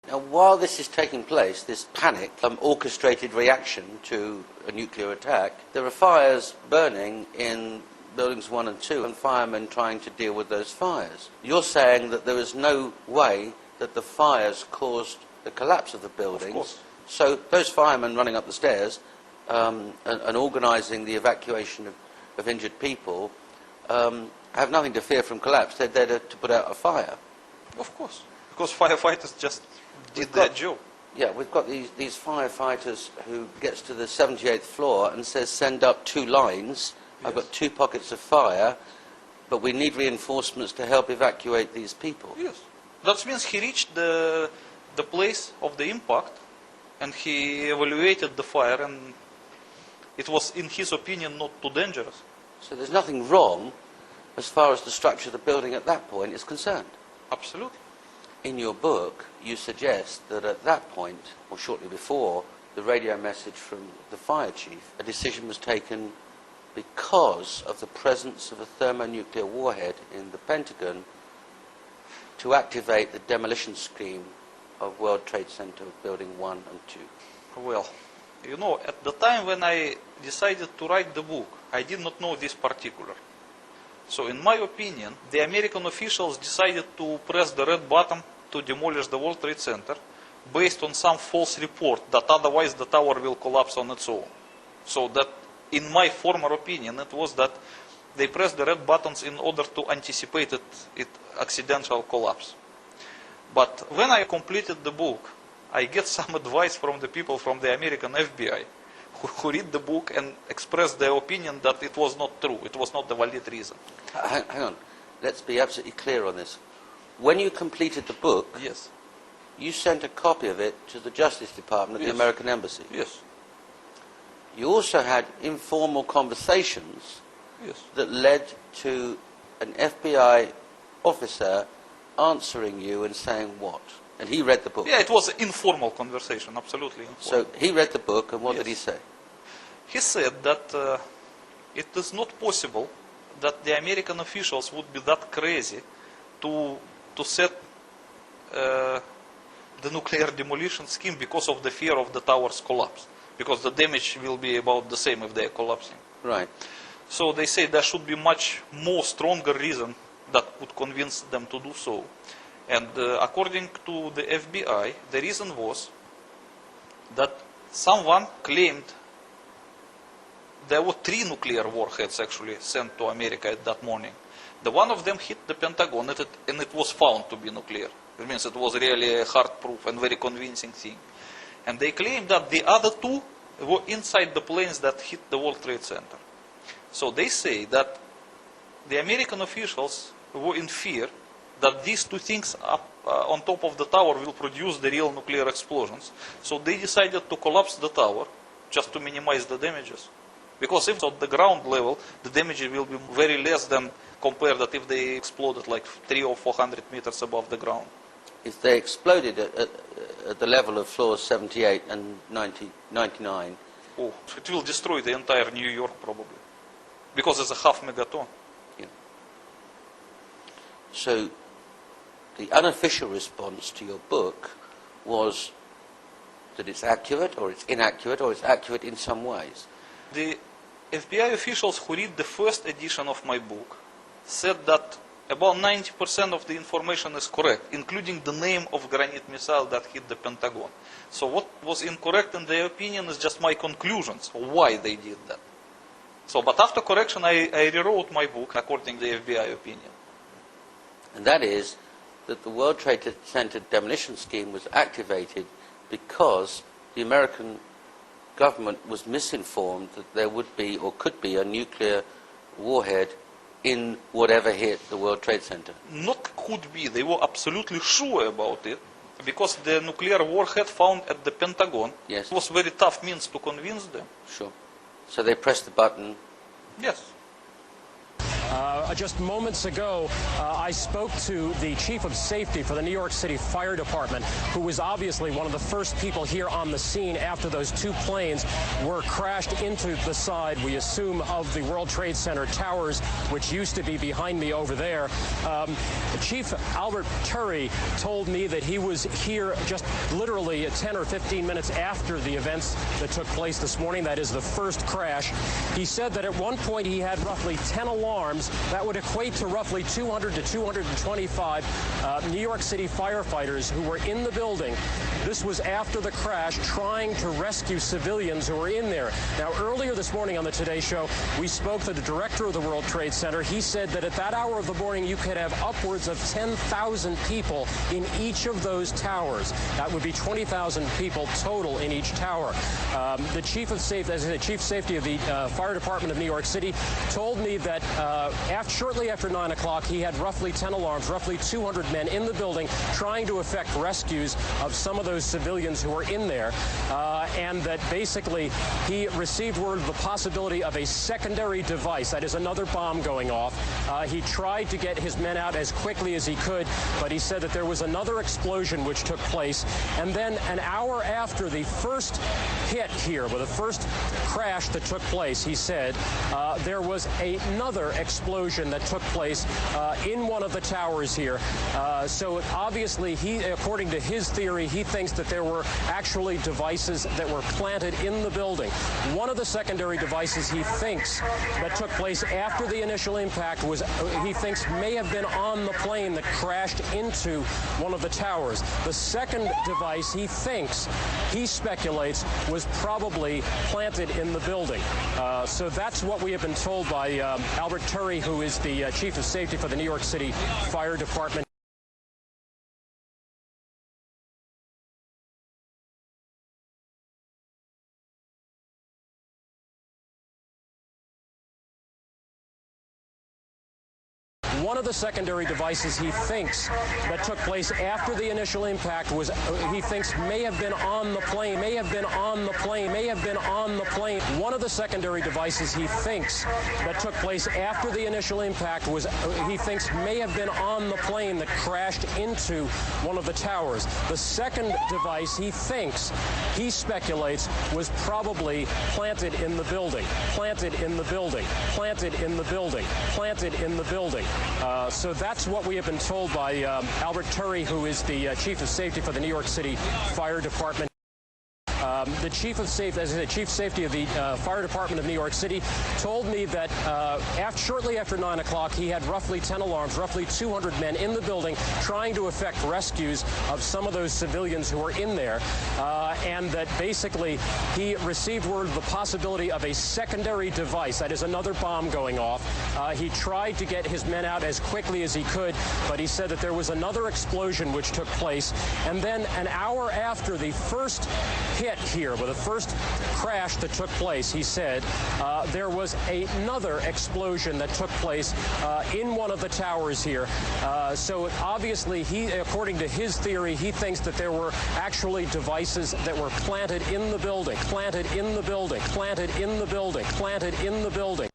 S1: Now, while this is taking place, this panic, orchestrated reaction to a nuclear attack, there are fires burning in buildings 1 and 2 and firemen trying to deal with those fires. You're saying that there is no way that the fires caused the collapse of the buildings.
S2: Of course.
S1: So those firemen running up the stairs and organising the evacuation of injured people have nothing to fear from collapse. They're there to put out a fire.
S2: Of course. Because firefighters just did their job.
S1: Yeah, we've got these firefighters who gets to the 78th floor and says, send up 2 lines. Yes. I've got 2 pockets of fire, but we need reinforcements to help evacuate these people.
S2: Yes. That means he reached the place of the impact and he evaluated the fire, and it was, in his opinion, not too dangerous.
S1: So there's nothing wrong as far as the structure of the building at that point is concerned?
S2: Absolutely.
S1: in your book, you suggest that at that point, or shortly before, the radio message from the fire chief, a decision was taken because of the presence of a thermonuclear warhead in the Pentagon to activate the demolition scheme of World Trade Center Building 1 and 2.
S2: Well, you know, at the time when I decided to write the book, I did not know this particular. So in my opinion, the American officials decided to press the red button to demolish the World Trade Center based on some false report that otherwise the tower will collapse on its own. So that, in my former opinion, it was that they pressed the red buttons in order to anticipate its accidental collapse. But when I completed the book, I get some advice from the people from the American FBI who read the book and express their opinion that it was not true, it was not the valid reason.
S1: Hang on, let's be absolutely clear on this. When you completed the book,
S2: yes,
S1: you sent a copy of it to the Justice Department at the American Embassy.
S2: Yes.
S1: You also had informal conversations that led to an FBI officer answering you and saying what? And he read the book.
S2: Yeah, it was an informal conversation, absolutely informal.
S1: So he read the book, and what did he say?
S2: He said that it is not possible that the American officials would be that crazy to set the nuclear demolition scheme because of the fear of the tower's collapse. Because the damage will be about the same if they are collapsing.
S1: Right.
S2: So they say there should be much more stronger reason that would convince them to do so. And according to the FBI, the reason was that someone claimed there were 3 nuclear warheads actually sent to America at that morning. The one of them hit the Pentagon and it was found to be nuclear. It means it was really a hard-proof and very convincing thing. And they claimed that the other 2 were inside the planes that hit the World Trade Center. So they say that the American officials were in fear that these 2 things up on top of the tower will produce the real nuclear explosions. So they decided to collapse the tower just to minimize the damages. Because if at the ground level, the damage will be very less than compared that if they exploded like 300 or 400 meters above the ground.
S1: If they exploded at the level of floors 78 and 99...
S2: Oh, it will destroy the entire New York probably. Because it's a half megaton.
S1: Yeah. So the unofficial response to your book was that it's accurate, or it's inaccurate, or it's accurate in some ways.
S2: The FBI officials who read the first edition of my book said that about 90% of the information is correct, including the name of granite missile that hit the Pentagon. So what was incorrect in their opinion is just my conclusions, why they did that. So, but after correction, I rewrote my book according to the FBI opinion.
S1: And that is that the World Trade Center demolition scheme was activated because the American government was misinformed that there would be or could be a nuclear warhead in whatever hit the World Trade Center.
S2: Not could be, they were absolutely sure about it, because the nuclear warhead found at the Pentagon was very tough means to convince them.
S1: Sure. So they pressed the button.
S2: Yes.
S12: Just moments ago, I spoke to the chief of safety for the New York City Fire Department, who was obviously one of the first people here on the scene after those 2 planes were crashed into the side, we assume, of the World Trade Center towers, which used to be behind me over there. Chief Albert Turry told me that he was here just literally 10 or 15 minutes after the events that took place this morning. That is the first crash. He said that at one point he had roughly 10 alarms. That would equate to roughly 200 to 225 New York City firefighters who were in the building. This was after the crash, trying to rescue civilians who were in there. Now, earlier this morning on the Today Show, we spoke to the director of the World Trade Center. He said that at that hour of the morning, you could have upwards of 10,000 people in each of those towers. That would be 20,000 people total in each tower. The chief of safety, as I said, chief safety of the Fire Department of New York City, told me that Shortly after 9 o'clock, he had roughly 10 alarms, roughly 200 men in the building trying to effect rescues of some of those civilians who were in there, and that basically he received word of the possibility of a secondary device, that is another bomb going off. He tried to get his men out as quickly as he could, but he said that there was another explosion which took place, and then an hour after the first hit here, with the first crash that took place, he said, there was another explosion that took place in one of the towers here. So obviously, according to his theory, he thinks that there were actually devices that were planted in the building. One of the secondary devices he thinks that took place after the initial impact was, he thinks, may have been on the plane that crashed into one of the towers. The second device he thinks, he speculates, was probably planted in the building. So that's what we have been told by Albert Turry, who is the Chief of Safety for the New York City Fire Department. One of the secondary devices he thinks that took place after the initial impact was, he thinks, may have been on the plane, may have been on the plane, may have been on the plane. One of the secondary devices he thinks that took place after the initial impact was, he thinks, may have been on the plane that crashed into one of the towers. The second device he thinks, he speculates, was probably planted in the building, planted in the building, planted in the building, planted in the building. So that's what we have been told by Albert Turry, who is the Chief of Safety for the New York City Fire Department. The Chief of Safety, as I said, Chief of Safety of the Fire Department of New York City, told me that shortly after 9 o'clock, he had roughly 10 alarms, roughly 200 men in the building trying to effect rescues of some of those civilians who were in there, and that basically he received word of the possibility of a secondary device, that is another bomb going off. He tried to get his men out as quickly as he could, but he said that there was another explosion which took place, and then an hour after the first hit here, with the first crash that took place, he said, there was another explosion that took place in one of the towers here. So obviously, according to his theory, he thinks that there were actually devices that were planted in the building, planted in the building, planted in the building, planted in the building.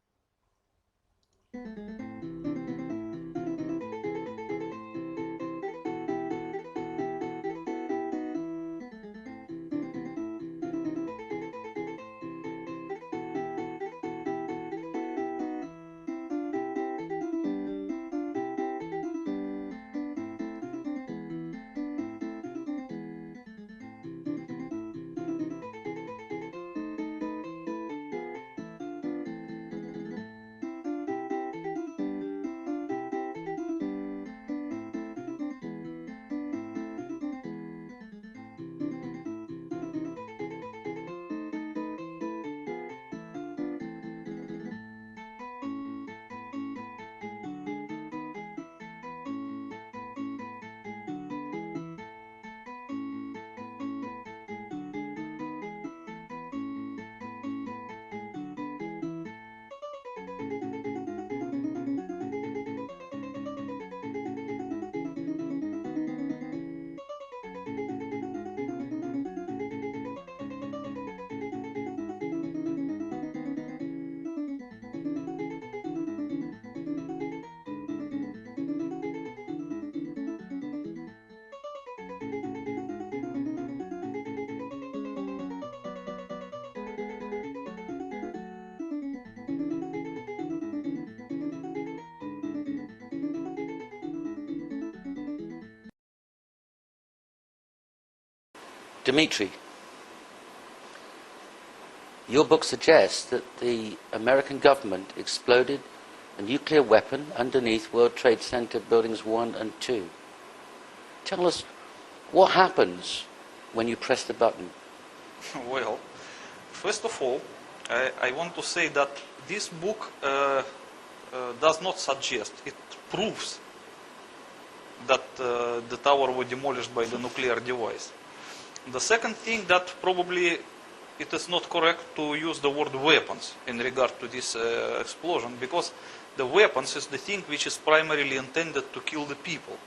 S1: Dimitri, your book suggests that the American government exploded a nuclear weapon underneath World Trade Center buildings 1 and 2. Tell us what happens when you press the button.
S2: Well, first of all, I want to say that this book does not suggest, it proves that the tower was demolished by the nuclear device. The second thing that probably it is not correct to use the word weapons in regard to this explosion, because the weapons is the thing which is primarily intended to kill the people.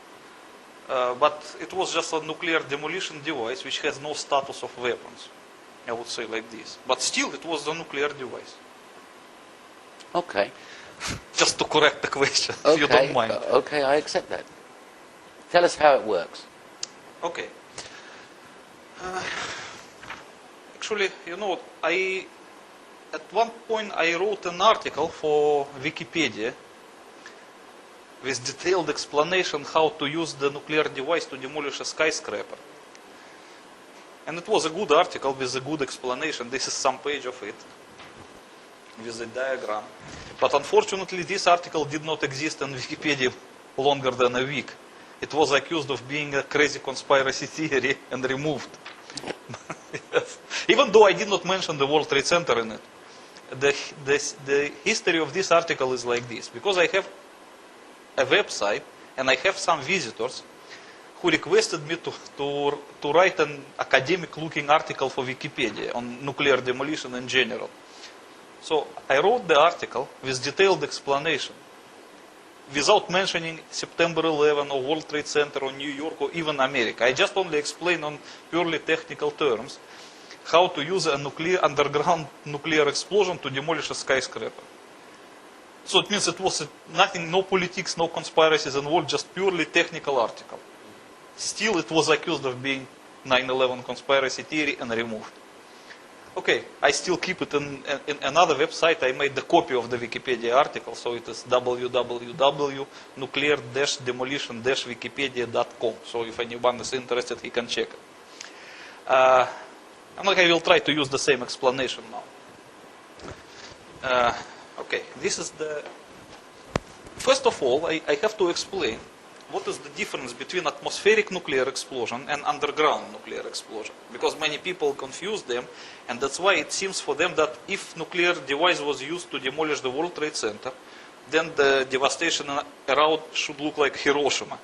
S2: But it was just a nuclear demolition device which has no status of weapons, I would say like this. But still it was a nuclear device.
S1: Okay.
S2: Just to correct the question, if you don't mind.
S1: Okay, I accept that. Tell us how it works.
S2: Okay. Actually, you know, at one point I wrote an article for Wikipedia with detailed explanation how to use the nuclear device to demolish a skyscraper. And it was a good article with a good explanation. This is some page of it with a diagram. But unfortunately, this article did not exist on Wikipedia longer than a week. It was accused of being a crazy conspiracy theory and removed. Yes. Even though I did not mention the World Trade Center in it. The history of this article is like this. Because I have a website and I have some visitors who requested me to write an academic-looking article for Wikipedia on nuclear demolition in general. So I wrote the article with detailed explanation, without mentioning September 11 or World Trade Center or New York or even America. I just only explained on purely technical terms how to use a underground nuclear explosion to demolish a skyscraper. So it means it was nothing, no politics, no conspiracies involved, just purely technical article. Still it was accused of being 9/11 conspiracy theory and removed. Okay, I still keep it in another website. I made the copy of the Wikipedia article, so it is www.nuclear-demolition-wikipedia.com. So if anyone is interested, he can check it. I will try to use the same explanation now. Okay, this is the... First of all, I have to explain what is the difference between atmospheric nuclear explosion and underground nuclear explosion. Because many people confuse them, and that's why it seems for them that if nuclear device was used to demolish the World Trade Center, then the devastation around should look like Hiroshima.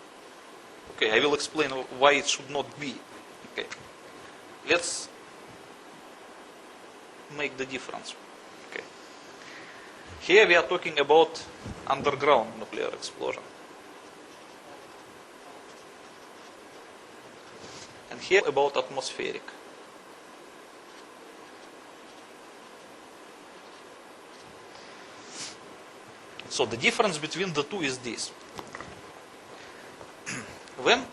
S2: Okay, I will explain why it should not be. Okay, let's make the difference. Okay, here we are talking about underground nuclear explosion. And here about atmospheric. So the difference between the two is this. When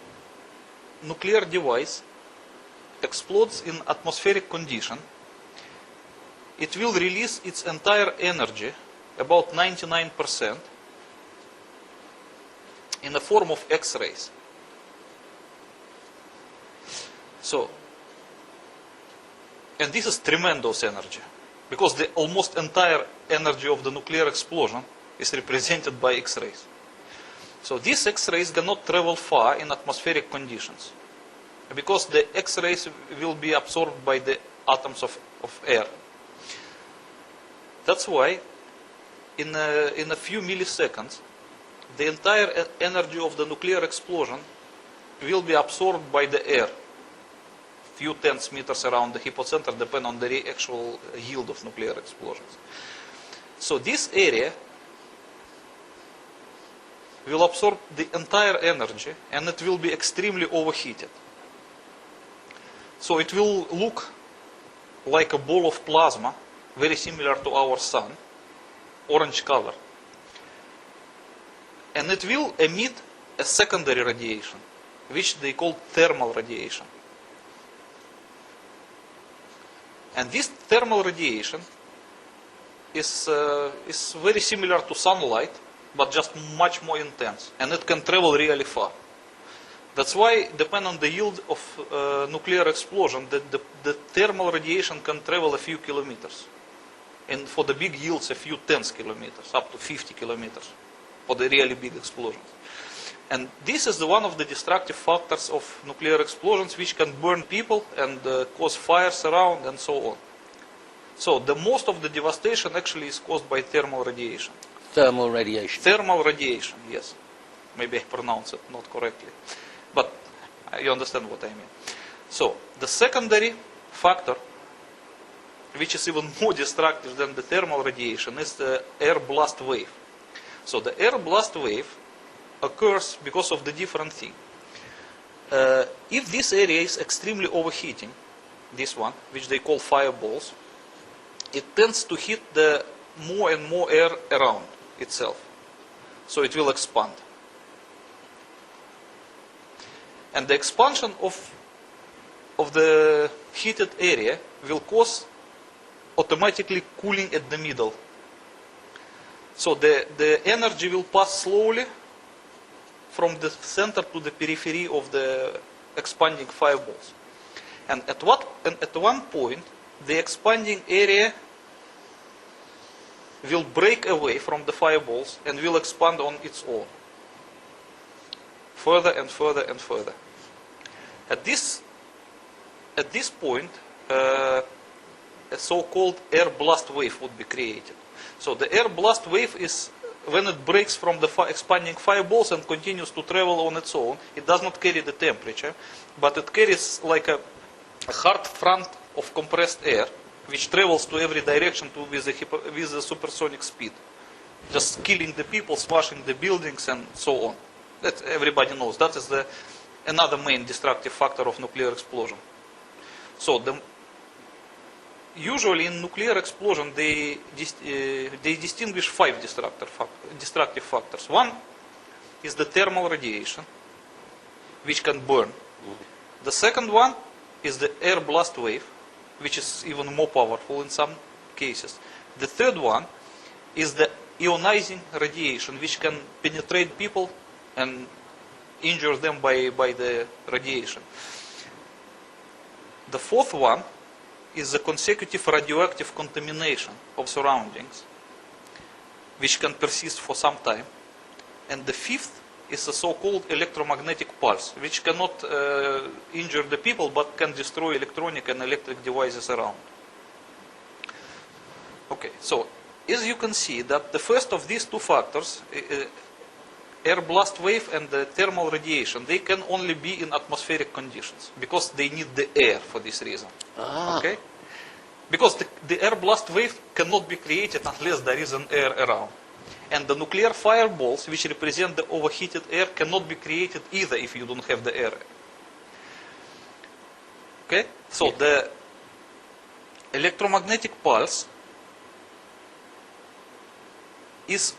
S2: nuclear device explodes in atmospheric condition, it will release its entire energy, about 99%, in the form of X-rays. So, and this is tremendous energy, because the almost entire energy of the nuclear explosion is represented by X-rays. So these X-rays cannot travel far in atmospheric conditions, because the X-rays will be absorbed by the atoms of air. That's why in a few milliseconds, the entire energy of the nuclear explosion will be absorbed by the air. Few tens meters around the hypocenter, depend on the actual yield of nuclear explosions. So this area will absorb the entire energy, and it will be extremely overheated. So it will look like a ball of plasma, very similar to our sun, orange color. And it will emit a secondary radiation, which they call thermal radiation. And this thermal radiation is very similar to sunlight, but just much more intense. And it can travel really far. That's why, depending on the yield of nuclear explosion, the thermal radiation can travel a few kilometers. And for the big yields, a few tens kilometers, up to 50 kilometers, for the really big explosions. And this is one of the destructive factors of nuclear explosions, which can burn people and cause fires around and so on. So the most of the devastation actually is caused by thermal radiation.
S1: Thermal radiation.
S2: Thermal radiation, yes. Maybe I pronounce it not correctly. But you understand what I mean. So the secondary factor which is even more destructive than the thermal radiation, is the air blast wave. So the air blast wave occurs because of the different thing. If this area is extremely overheating, this one, which they call fireballs, it tends to hit the more and more air around itself. So it will expand. And the expansion of the heated area will cause automatically cooling at the middle. So the energy will pass slowly from the center to the periphery of the expanding fireballs. And at one point, the expanding area will break away from the fireballs and will expand on its own. Further and further and further. At this point, a so-called air blast wave would be created. So the air blast wave is when it breaks from the expanding fireballs and continues to travel on its own. It does not carry the temperature, but it carries like a hard front of compressed air, which travels to every direction with a supersonic speed, just killing the people, smashing the buildings, and so on. That everybody knows. That is another main destructive factor of nuclear explosion. So usually in nuclear explosion they distinguish 5 destructive factors. One is the thermal radiation, which can burn. The second one is the air blast wave, which is even more powerful in some cases. The third one is the ionizing radiation, which can penetrate people and injure them by the radiation. The fourth one is the consecutive radioactive contamination of surroundings, which can persist for some time. And the fifth is a so-called electromagnetic pulse, which cannot injure the people, but can destroy electronic and electric devices around. Okay, so as you can see that the first of these two factors, air blast wave and the thermal radiation, they can only be in atmospheric conditions, because they need the air for this reason. Okay? Because the air blast wave cannot be created unless there is an air around. And the nuclear fireballs, which represent the overheated air, cannot be created either if you don't have the air. Okay? So the electromagnetic pulse is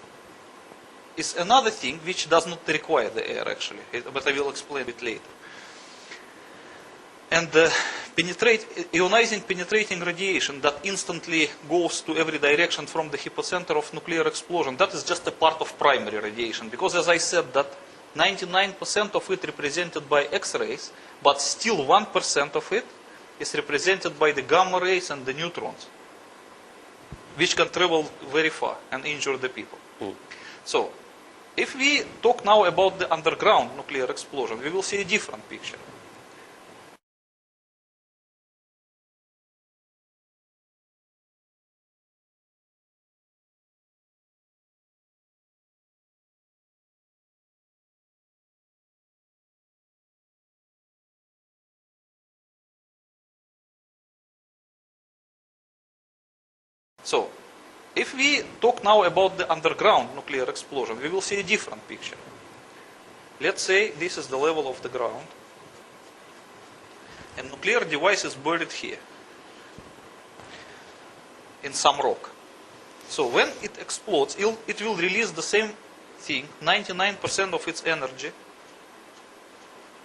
S2: another thing which does not require the air, actually. But I will explain it later. And the ionizing penetrating radiation that instantly goes to every direction from the hypocenter of nuclear explosion, that is just a part of primary radiation. Because as I said, that 99% of it represented by X-rays, but still 1% of it is represented by the gamma rays and the neutrons, which can travel very far and injure the people. So, if we talk now about the underground nuclear explosion, we will see a different picture. So, if we talk now about the underground nuclear explosion, we will see a different picture. Let's say this is the level of the ground. A nuclear device is buried here, in some rock. So when it explodes, it will release the same thing. 99% of its energy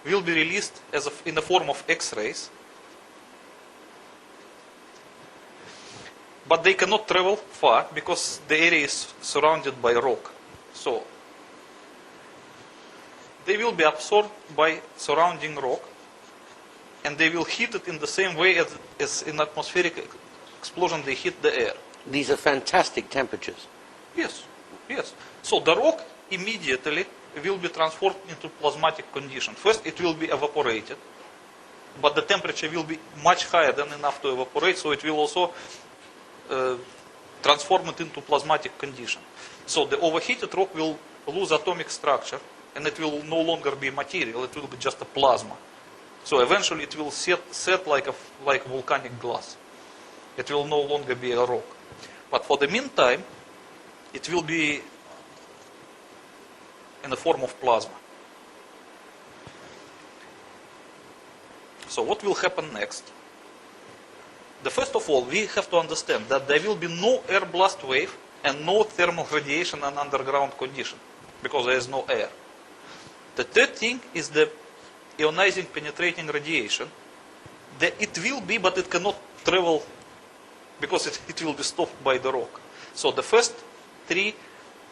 S2: will be released in the form of X-rays. But they cannot travel far because the area is surrounded by rock. So they will be absorbed by surrounding rock, and they will hit it in the same way as in atmospheric explosion they hit the air.
S1: These are fantastic temperatures.
S2: Yes, yes. So the rock immediately will be transformed into plasmatic condition. First it will be evaporated, but the temperature will be much higher than enough to evaporate, so it will also transform it into plasmatic condition. So the overheated rock will lose atomic structure, and it will no longer be material, it will be just a plasma. So eventually it will set like volcanic glass. It will no longer be a rock. But for the meantime, it will be in the form of plasma. So what will happen next? First of all, we have to understand that there will be no air blast wave and no thermal radiation in underground condition, because there is no air. The third thing is the ionizing penetrating radiation. It will be, but it cannot travel because it will be stopped by the rock. So the first three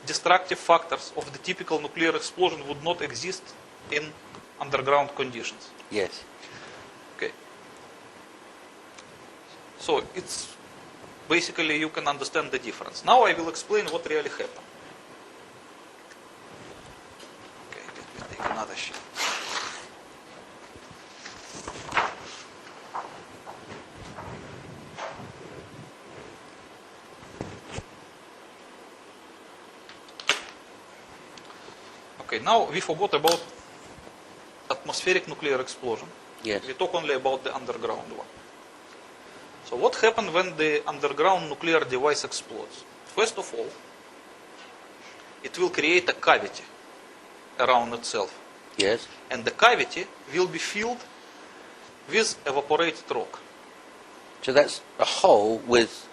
S2: destructive factors of the typical nuclear explosion would not exist in underground conditions.
S1: Yes.
S2: Okay. So it's basically you can understand the difference. Now I will explain what really happened. Okay, let me take another sheet. Okay, now we forgot about atmospheric nuclear explosion.
S1: Yes.
S2: We talk only about the underground one. So what happens when the underground nuclear device explodes? First of all, it will create a cavity around itself.
S1: Yes.
S2: And the cavity will be filled with evaporated rock.
S1: So that's a hole with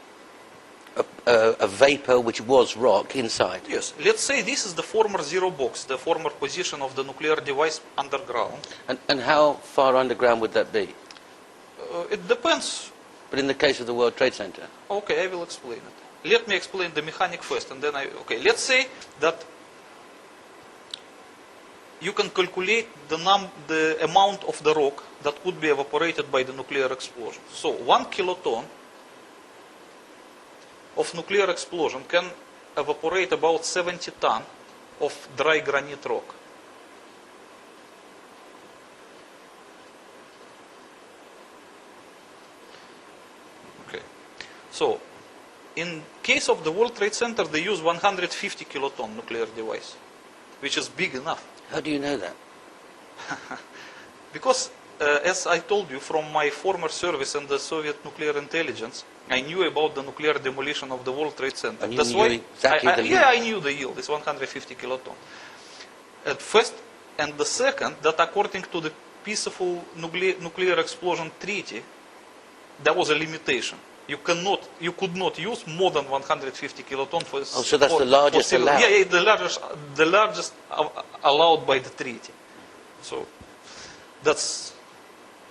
S1: a vapor which was rock inside.
S2: Yes. Let's say this is the former zero box, the former position of the nuclear device underground.
S1: And how far underground would that be?
S2: It depends.
S1: But in the case of the World Trade Center?
S2: Okay, I will explain it. Let me explain the mechanic first, and then okay, let's say that you can calculate the amount of the rock that could be evaporated by the nuclear explosion. So 1 kiloton of nuclear explosion can evaporate about 70 tons of dry granite rock. Okay. So, in case of the World Trade Center, they use 150 kiloton nuclear device, which is big enough.
S1: How do you know that?
S2: Because, as I told you, from my former service in the Soviet nuclear intelligence, I knew about the nuclear demolition of the World Trade Center.
S1: And you
S2: That's
S1: knew
S2: why
S1: exactly the yield?
S2: Yeah, I knew the yield. It's 150 kiloton. At first, and the second, that according to the peaceful nuclear explosion treaty, there was a limitation. You could not use more than 150 kiloton for.
S1: Oh, so that's the largest allowed?
S2: Yeah, the largest allowed by the treaty. So that's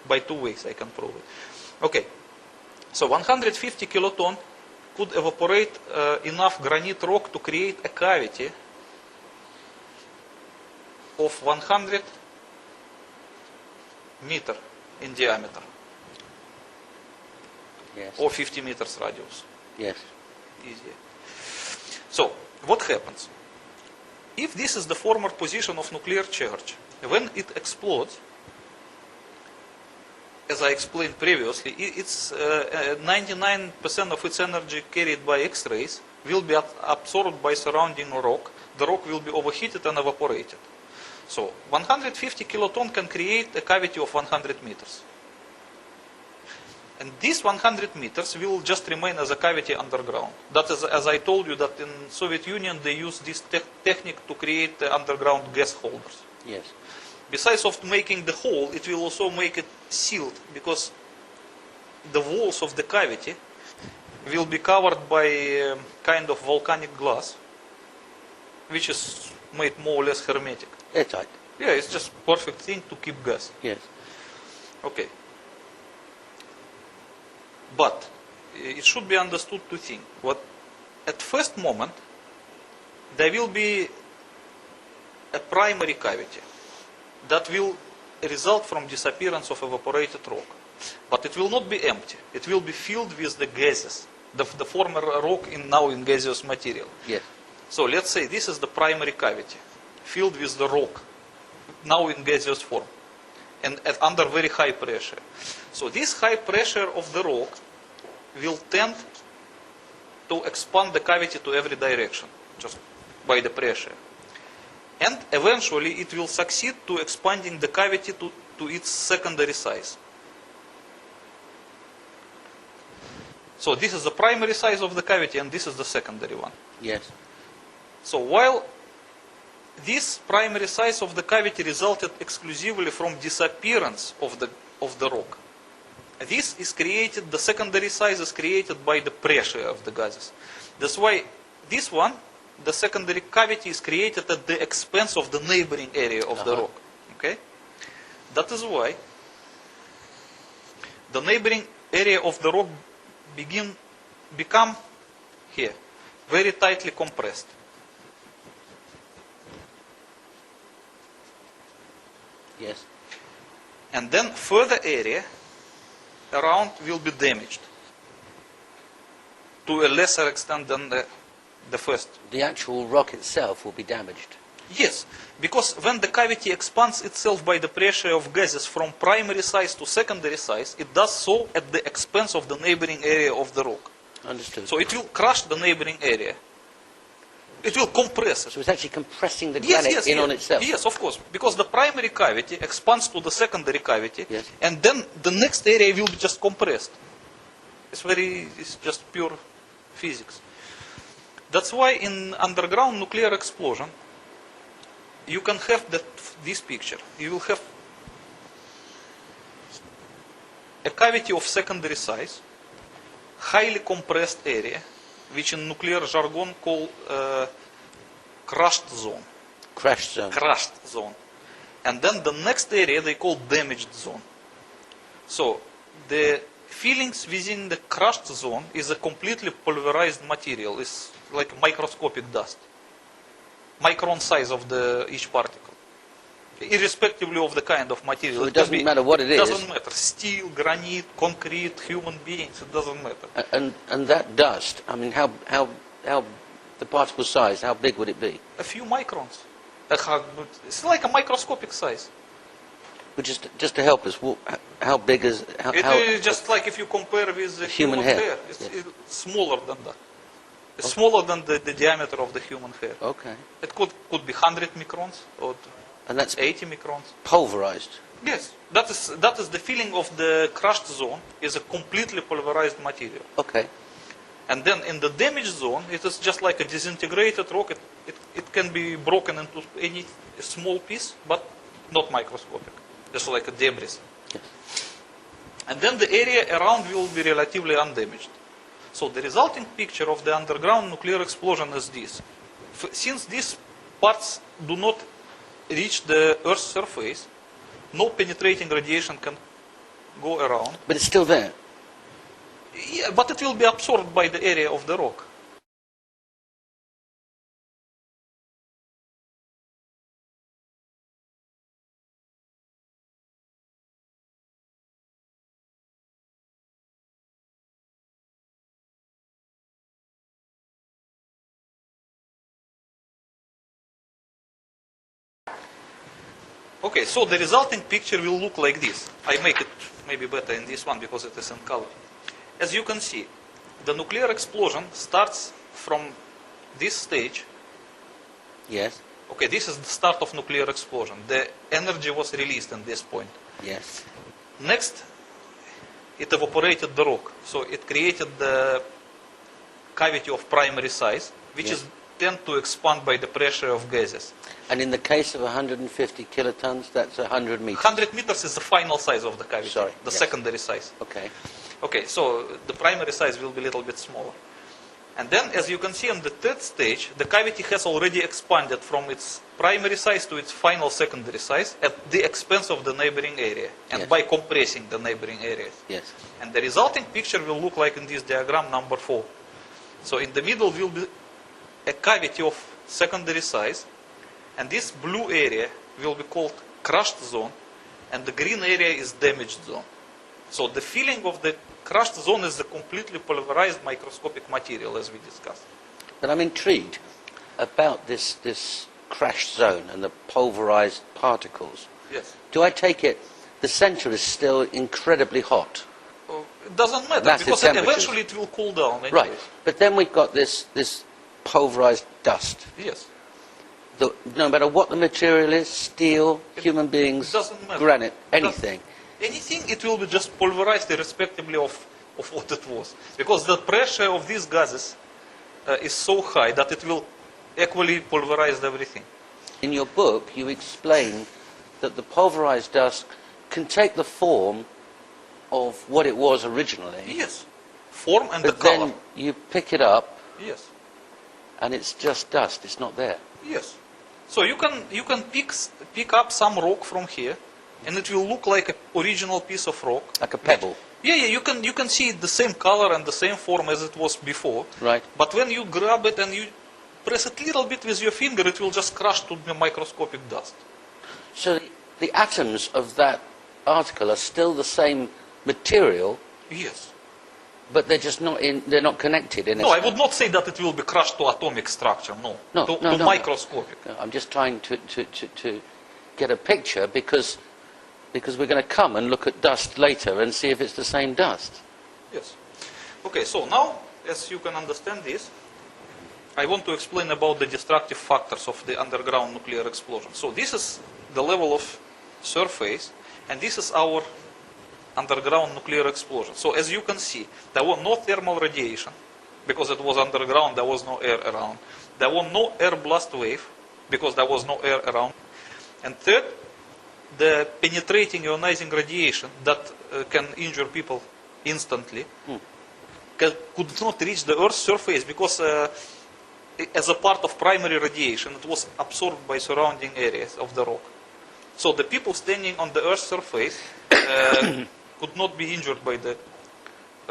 S2: by two ways I can prove it. Okay, so 150 kiloton could evaporate enough granite rock to create a cavity of 100 meters in diameter.
S1: Yes.
S2: Or 50 meters radius.
S1: Yes.
S2: Easy. So, what happens? If this is the former position of nuclear charge, when it explodes, as I explained previously, it's 99% of its energy carried by X-rays will be absorbed by surrounding rock. The rock will be overheated and evaporated. So, 150 kiloton can create a cavity of 100 meters. And these 100 meters will just remain as a cavity underground. That is, as I told you, that in Soviet Union they use this technique to create underground gas holders.
S1: Yes.
S2: Besides of making the hole, it will also make it sealed, because the walls of the cavity will be covered by a kind of volcanic glass, which is made more or less hermetic.
S1: Airtight.
S2: Yeah, it's just perfect thing to keep gas.
S1: Yes.
S2: Okay. But it should be understood two things. What at first moment there will be a primary cavity that will result from disappearance of evaporated rock. But it will not be empty. It will be filled with the gases, the former rock now in gaseous material.
S1: Yes.
S2: So let's say this is the primary cavity, filled with the rock, now in gaseous form, and under very high pressure. So this high pressure of the rock will tend to expand the cavity to every direction, just by the pressure. And eventually it will succeed to expanding the cavity to its secondary size. So this is the primary size of the cavity and this is the secondary one.
S1: Yes.
S2: So while this primary size of the cavity resulted exclusively from disappearance of the rock, this is created, the secondary size is created by the pressure of the gases. That's why this one, the secondary cavity, is created at the expense of the neighboring area of the rock. Okay? That is why the neighboring area of the rock become here, very tightly compressed.
S1: Yes.
S2: And then further area around will be damaged to a lesser extent than the first.
S1: The actual rock itself will be damaged.
S2: Yes, because when the cavity expands itself by the pressure of gases from primary size to secondary size, it does so at the expense of the neighboring area of the rock.
S1: Understood.
S2: So it will crush the neighboring area. It will compress it.
S1: So it's actually compressing the granite on itself?
S2: Yes, of course. Because the primary cavity expands to the secondary cavity,
S1: yes,
S2: and then the next area will be just compressed. It's just pure physics. That's why in underground nuclear explosion, you can have this picture. You will have a cavity of secondary size, highly compressed area, which in nuclear jargon called crushed zone.
S1: Crushed zone.
S2: Crushed zone. And then the next area they call damaged zone. So the fillings within the crushed zone is a completely pulverized material. It's like microscopic dust. Micron size of each particle. Irrespectively of the kind of material.
S1: So it doesn't matter what it is.
S2: It doesn't matter. Steel, granite, concrete, human beings, it doesn't matter.
S1: And that dust, I mean, how the particle size, how big would it be?
S2: A few microns. It's like a microscopic size.
S1: But just to help us, how big is...
S2: It is just like if you compare with the human hair. It's smaller than that. It's smaller than the diameter of the human hair.
S1: Okay.
S2: It could be 100 microns or
S1: and that's
S2: 80 microns.
S1: Pulverized.
S2: Yes, that is the feeling of the crushed zone is a completely pulverized material.
S1: Okay.
S2: And then in the damaged zone, it is just like a disintegrated rock. It can be broken into any small piece, but not microscopic. Just like a debris.
S1: Yes.
S2: And then the area around will be relatively undamaged. So the resulting picture of the underground nuclear explosion is this. Since these parts do not reach the Earth's surface, no penetrating radiation can go around.
S1: But it's still there?
S2: Yeah, but it will be absorbed by the area of the rock. Okay, so the resulting picture will look like this. I make it maybe better in this one because it is in color. As you can see, the nuclear explosion starts from this stage.
S1: Yes.
S2: Okay, this is the start of nuclear explosion. The energy was released at this point.
S1: Yes.
S2: Next, it evaporated the rock. So it created the cavity of primary size, which is tend to expand by the pressure of gases.
S1: And in the case of 150 kilotons, that's 100 meters?
S2: 100 meters is the final size of the cavity.
S1: Sorry.
S2: The secondary size.
S1: Okay.
S2: Okay, so the primary size will be a little bit smaller. And then, as you can see on the third stage, the cavity has already expanded from its primary size to its final secondary size at the expense of the neighboring area, and by compressing the neighboring areas.
S1: Yes.
S2: And the resulting picture will look like in this diagram number 4. So in the middle will be a cavity of secondary size, and this blue area will be called crushed zone, and the green area is damaged zone. So the filling of the crushed zone is the completely pulverized microscopic material, as we discussed.
S1: But I'm intrigued about this crushed zone and the pulverized particles.
S2: Yes.
S1: Do I take it the center is still incredibly hot?
S2: It doesn't matter,
S1: Massive
S2: because eventually it will cool down. Anyway.
S1: Right. But then we've got this pulverized dust.
S2: Yes.
S1: No matter what the material is, steel, human beings,
S2: doesn't matter.
S1: granite, anything.
S2: Anything, it will be just pulverized irrespectively of of what it was. Because the pressure of these gases is so high that it will equally pulverize everything.
S1: In your book, you explain that the pulverized dust can take the form of what it was originally.
S2: Yes. Form and
S1: but
S2: the color.
S1: then you pick it up.
S2: Yes.
S1: And it's just dust. It's not there.
S2: Yes. So you can pick up some rock from here, and it will look like an original piece of rock.
S1: Like a pebble.
S2: Yeah, you can see the same color and the same form as it was before.
S1: Right.
S2: But when you grab it and you press it a little bit with your finger, it will just crush to the microscopic dust.
S1: So the atoms of that article are still the same material.
S2: Yes.
S1: But they're just not they're not connected in.
S2: No, I would not say that it will be crushed to atomic structure. No. To microscopic.
S1: No, I'm just trying to get a picture because we're going to come and look at dust later and see if it's the same dust.
S2: Yes. Okay, so now, as you can understand this, I want to explain about the destructive factors of the underground nuclear explosion. So this is the level of surface, and this is our underground nuclear explosion. So as you can see, there was no thermal radiation, because it was underground, there was no air around. There was no air blast wave, because there was no air around. And third, the penetrating ionizing radiation that can injure people instantly could not reach the Earth's surface because as a part of primary radiation, it was absorbed by surrounding areas of the rock. So the people standing on the Earth's surface could not be injured by the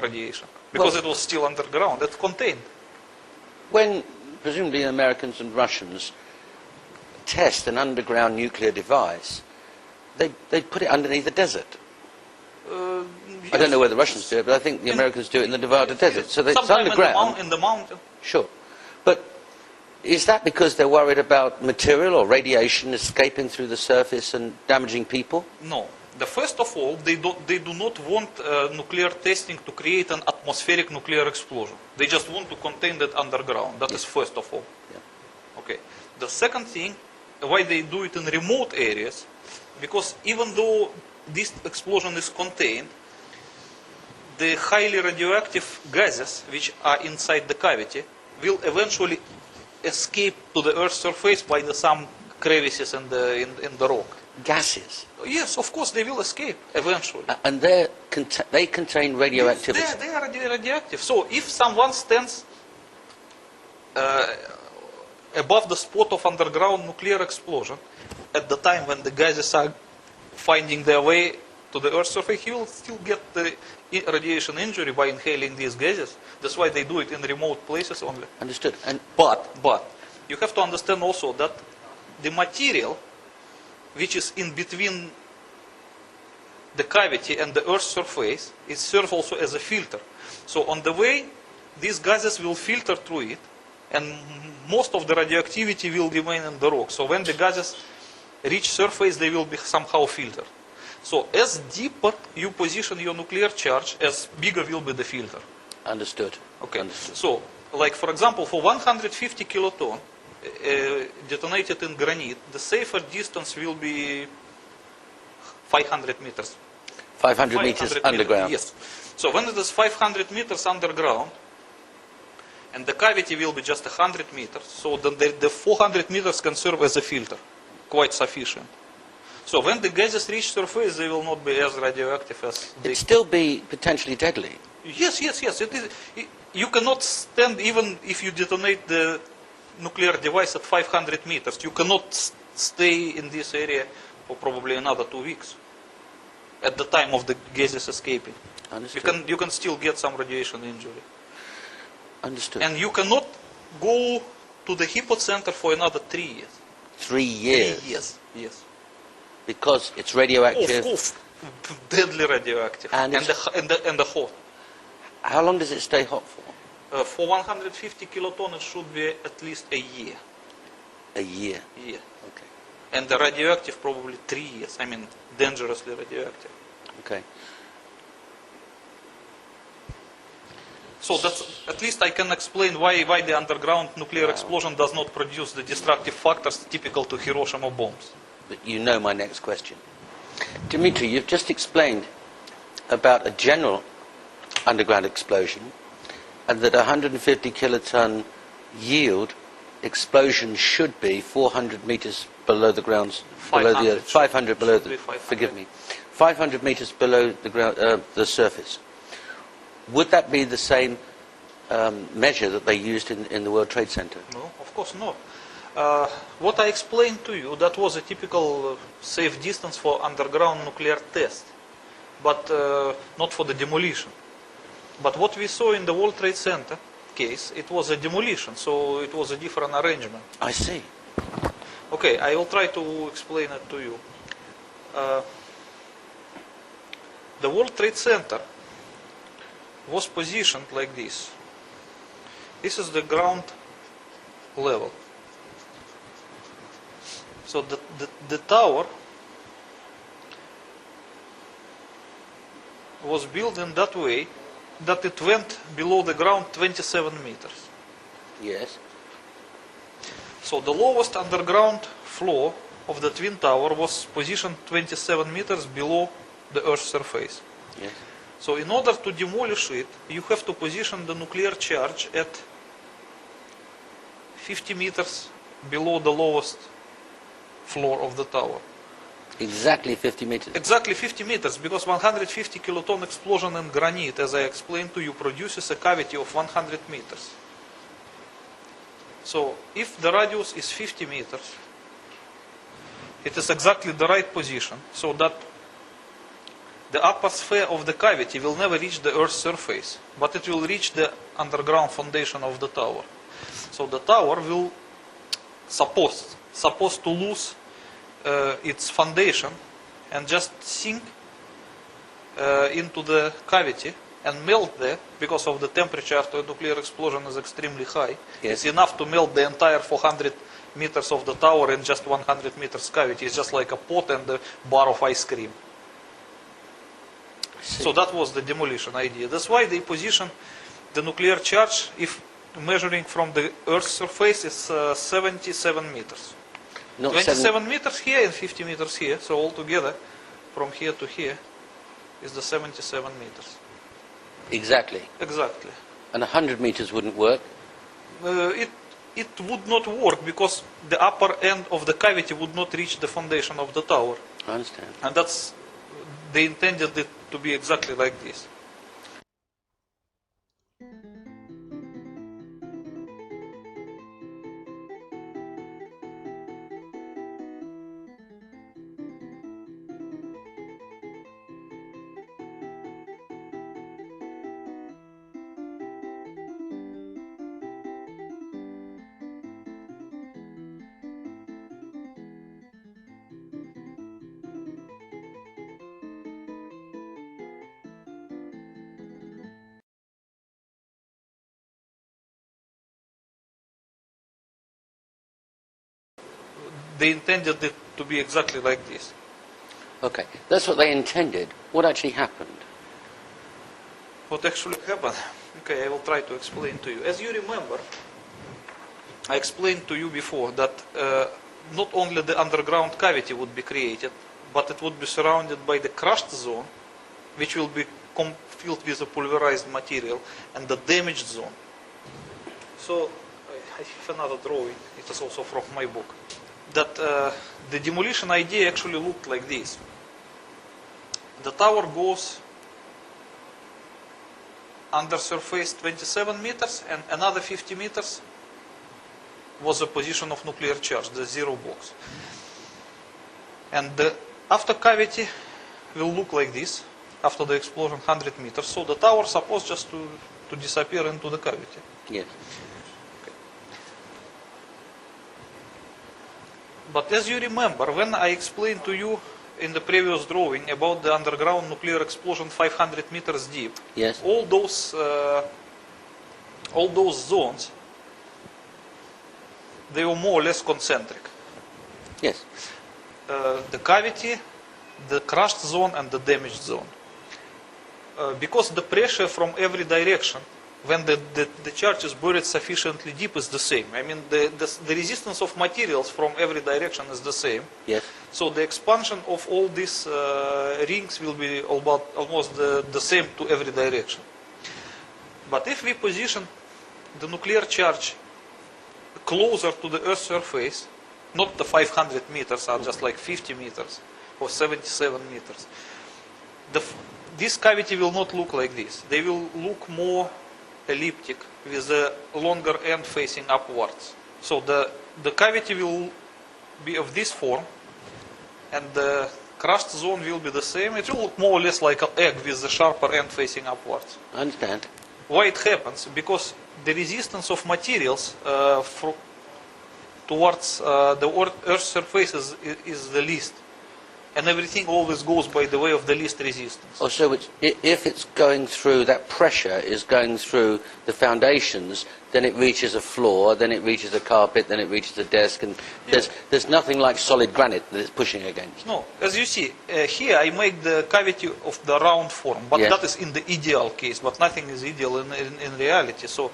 S2: radiation because it was still underground. It's contained.
S1: When presumably Americans and Russians test an underground nuclear device, they put it underneath the desert.
S2: Yes.
S1: I don't know where the Russians do it, but I think the Americans do it in the Nevada desert. So it's
S2: sometime
S1: underground.
S2: in the mountain.
S1: Sure. But is that because they're worried about material or radiation escaping through the surface and damaging people?
S2: No. First of all, they do not want nuclear testing to create an atmospheric nuclear explosion. They just want to contain that underground. That is first of all. Yeah. Okay. The second thing, why they do it in remote areas, because even though this explosion is contained, the highly radioactive gases which are inside the cavity will eventually escape to the Earth's surface by some crevices in the rock.
S1: Gases?
S2: Yes, of course they will escape eventually.
S1: And they contain radioactivity?
S2: Yes, they are radioactive. So if someone stands above the spot of underground nuclear explosion, at the time when the gases are finding their way to the Earth's surface, he will still get the radiation injury by inhaling these gases. That's why they do it in remote places only.
S1: Understood.
S2: But you have to understand also that the material which is in between the cavity and the Earth's surface, it serves also as a filter. So on the way, these gases will filter through it, and most of the radioactivity will remain in the rock. So when the gases reach surface, they will be somehow filtered. So as deeper you position your nuclear charge, as bigger will be the filter.
S1: Understood.
S2: Okay.
S1: Understood.
S2: So, like for example, for 150 kiloton detonated in granite, the safer distance will be 500 meters.
S1: 500 meters underground?
S2: Yes. So when it is 500 meters underground, and the cavity will be just 100 meters, so then the 400 meters can serve as a filter, quite sufficient. So when the gases reach surface, they will not be as radioactive as they...
S1: It'd still be potentially deadly?
S2: Yes. It is. You cannot stand, even if you detonate the nuclear device at 500 meters, you cannot stay in this area for probably another 2 weeks at the time of the gases escaping.
S1: Understood.
S2: You can still get some radiation injury.
S1: Understood.
S2: And you cannot go to the hypocenter for another 3 years.
S1: 3 years?
S2: 3 years, yes.
S1: Because it's radioactive?
S2: Of deadly radioactive. And the hot.
S1: How long does it stay hot for?
S2: For 150 kiloton, it should be at least a year.
S1: A year?
S2: Yeah.
S1: Okay.
S2: And the radioactive probably 3 years. I mean, dangerously radioactive.
S1: Okay.
S2: So that's, at least I can explain why the underground nuclear explosion does not produce the destructive factors typical to Hiroshima bombs.
S1: But you know my next question. Dimitri, you've just explained about a general underground explosion, and that 150 kiloton yield explosion should be 400 meters below the ground, below the 500 below the, forgive me, 500 meters below the ground, the surface. Would that be the same measure that they used in the World Trade Center?
S2: No, of course not. What I explained to you, that was a typical safe distance for underground nuclear test, but not for the demolition. But what we saw in the World Trade Center case, it was a demolition, so it was a different arrangement.
S1: I see.
S2: Okay, I will try to explain it to you. The World Trade Center was positioned like this. This is the ground level. So the tower was built in that way that it went below the ground 27 meters.
S1: Yes.
S2: So the lowest underground floor of the Twin Tower was positioned 27 meters below the Earth's surface.
S1: Yes.
S2: So in order to demolish it, you have to position the nuclear charge at 50 meters below the lowest floor of the tower.
S1: Exactly 50 meters.
S2: Exactly 50 meters, because 150 kiloton explosion in granite, as I explained to you, produces a cavity of 100 meters. So if the radius is 50 meters, it is exactly the right position, so that the upper sphere of the cavity will never reach the Earth's surface, but it will reach the underground foundation of the tower. So the tower will supposed to lose its foundation and just sink into the cavity and melt there, because of the temperature after a nuclear explosion is extremely high.
S1: Yes.
S2: It's enough to melt the entire 400 meters of the tower in just 100 meters cavity. It's just like a pot and a bar of ice cream. So that was the demolition idea. That's why they position the nuclear charge, if measuring from the Earth's surface, is 77 meters.
S1: Not
S2: 27 meters here and 50 meters here. So altogether, from here to here, is the 77 meters.
S1: Exactly.
S2: Exactly.
S1: And 100 meters wouldn't work?
S2: It would not work, because the upper end of the cavity would not reach the foundation of the tower.
S1: I understand.
S2: And that's, they intended it to be exactly like this. They intended it to be exactly like this.
S1: Okay, that's what they intended. What actually happened?
S2: What actually happened? Okay, I will try to explain to you. As you remember, I explained to you before that not only the underground cavity would be created, but it would be surrounded by the crushed zone, which will be filled with a pulverized material, and the damaged zone. So, I have another drawing. It is also from my book. That the demolition idea actually looked like this. The tower goes under surface 27 meters, and another 50 meters was the position of nuclear charge, the zero box. And the after cavity will look like this, after the explosion 100 meters. So the tower is supposed just to disappear into the cavity.
S1: Yes.
S2: But as you remember, when I explained to you in the previous drawing about the underground nuclear explosion 500 meters deep,
S1: yes,
S2: all those zones, they were more or less concentric.
S1: Yes.
S2: The cavity, the crushed zone, and the damaged zone. Because the pressure from every direction, when the charge is buried sufficiently deep, is the same. I mean, the resistance of materials from every direction is the same.
S1: Yes.
S2: So the expansion of all these rings will be almost the same to every direction. But if we position the nuclear charge closer to the Earth's surface, not the 500 meters, are just like 50 meters or 77 meters, this cavity will not look like this. They will look more elliptic with a longer end facing upwards. So the cavity will be of this form, and the crushed zone will be the same. It will look more or less like an egg with the sharper end facing upwards.
S1: I understand.
S2: Why it happens? Because the resistance of materials towards the Earth's surface is the least. And everything always goes by the way of the least resistance.
S1: Oh, so if it's going through, that pressure is going through the foundations, then it reaches a floor, then it reaches a carpet, then it reaches a desk, and there's nothing like solid granite that it's pushing against.
S2: No, as you see, here I make the cavity of the round form, but that is in the ideal case, but nothing is ideal in reality. So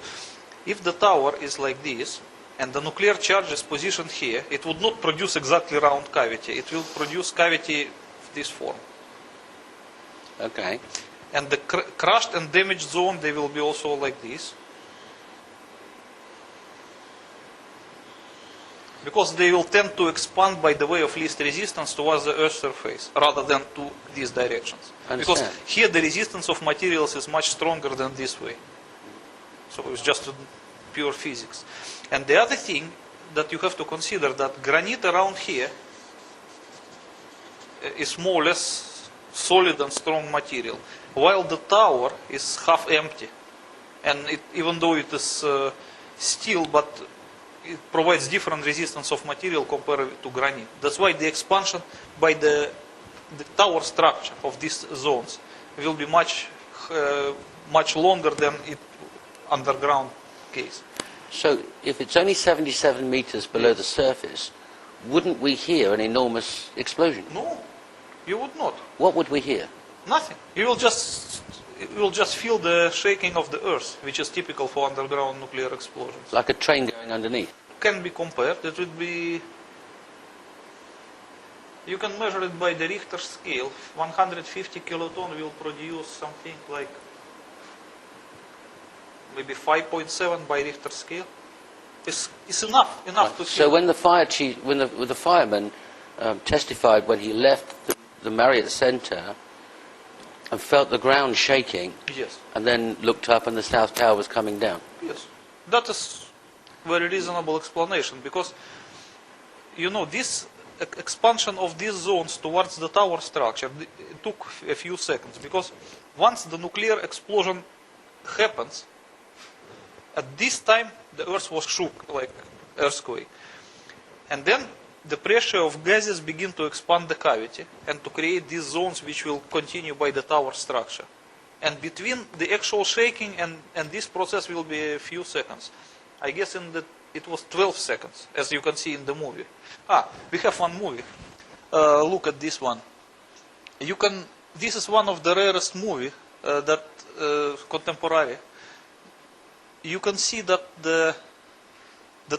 S2: if the tower is like this, and the nuclear charge is positioned here, it would not produce exactly round cavity. It will produce cavity of this form.
S1: Okay.
S2: And the crushed and damaged zone, they will be also like this. Because they will tend to expand by the way of least resistance towards the Earth's surface, rather than to these directions. Because here the resistance of materials is much stronger than this way. So it's just pure physics. And the other thing that you have to consider, that granite around here is more or less solid and strong material, while the tower is half empty. And even though it is steel, but it provides different resistance of material compared to granite. That's why the expansion by the tower structure of these zones will be much longer than it underground case.
S1: So if it's only 77 meters below the surface, wouldn't we hear an enormous explosion?
S2: No, you would not.
S1: What would we hear?
S2: Nothing. You will just feel the shaking of the earth, which is typical for underground nuclear explosions.
S1: Like a train going underneath?
S2: Can be compared. It would be. You can measure it by the Richter scale. 150 kiloton will produce something like maybe 5.7 by Richter scale. It's enough to.
S1: So when the fire chief, when the fireman testified when he left the Marriott Center and felt the ground shaking,
S2: yes,
S1: and then looked up and the South Tower was coming down.
S2: Yes, that is very reasonable explanation, because you know this expansion of these zones towards the tower structure it took a few seconds, because once the nuclear explosion happens, at this time the earth was shook like earthquake, and then the pressure of gases begin to expand the cavity and to create these zones which will continue by the tower structure. And between the actual shaking and this process will be a few seconds. I guess it was 12 seconds, as you can see in the movie. We have one movie. Look at this one. This is one of the rarest movie that contemporary. You can see that the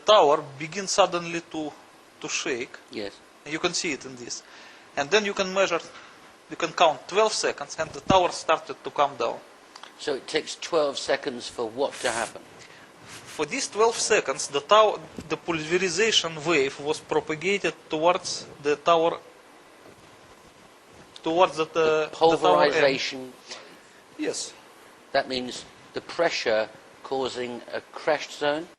S2: tower begins suddenly to shake.
S1: Yes.
S2: You can see it in this. And then you can measure, you can count 12 seconds and the tower started to come down.
S1: So it takes 12 seconds for what to happen?
S2: For these 12 seconds, the pulverization wave was propagated towards the tower, towards the
S1: pulverization.
S2: The tower. Yes.
S1: That means the pressure causing a crashed zone?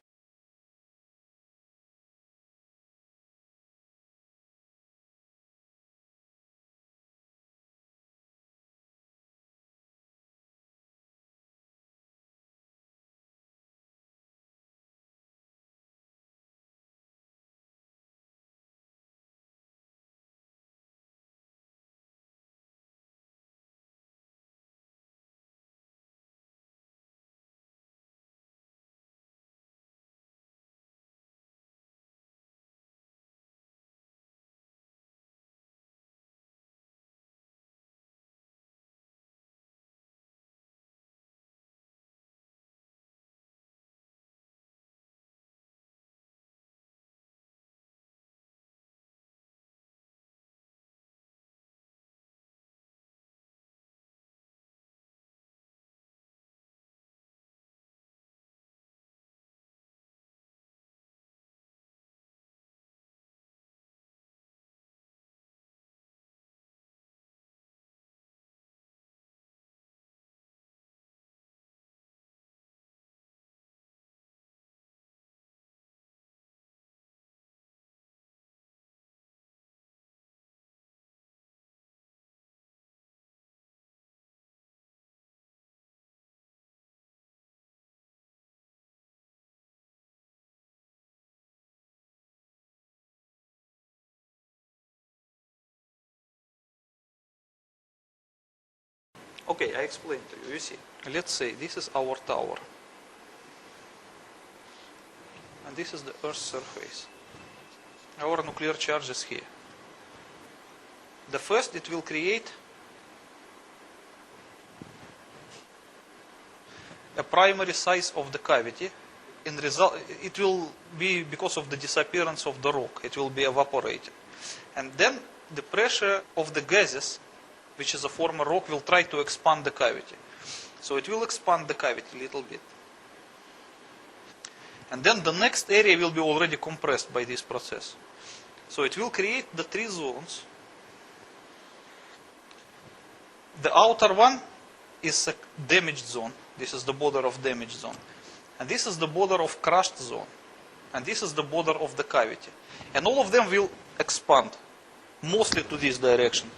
S2: Okay, I explain to you. You see, let's say this is our tower. And this is the Earth's surface. Our nuclear charge is here. The first, it will create a primary size of the cavity. In result, it will be because of the disappearance of the rock. It will be evaporated. And then the pressure of the gases, which is a former rock, will try to expand the cavity. So it will expand the cavity a little bit. And then the next area will be already compressed by this process. So it will create the three zones. The outer one is a damaged zone. This is the border of damaged zone. And this is the border of crushed zone. And this is the border of the cavity. And all of them will expand, mostly to this direction.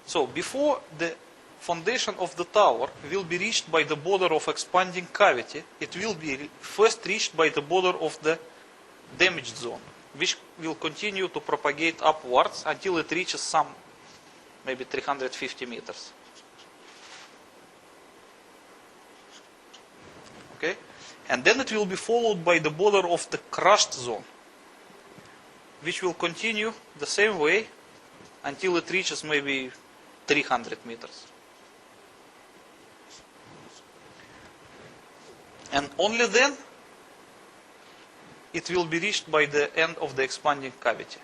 S2: So before the foundation of the tower will be reached by the border of expanding cavity, it will be first reached by the border of the damaged zone, which will continue to propagate upwards until it reaches some, maybe 350 meters. Okay? And then it will be followed by the border of the crushed zone, which will continue the same way until it reaches maybe 300 meters. And only then it will be reached by the end of the expanding cavity.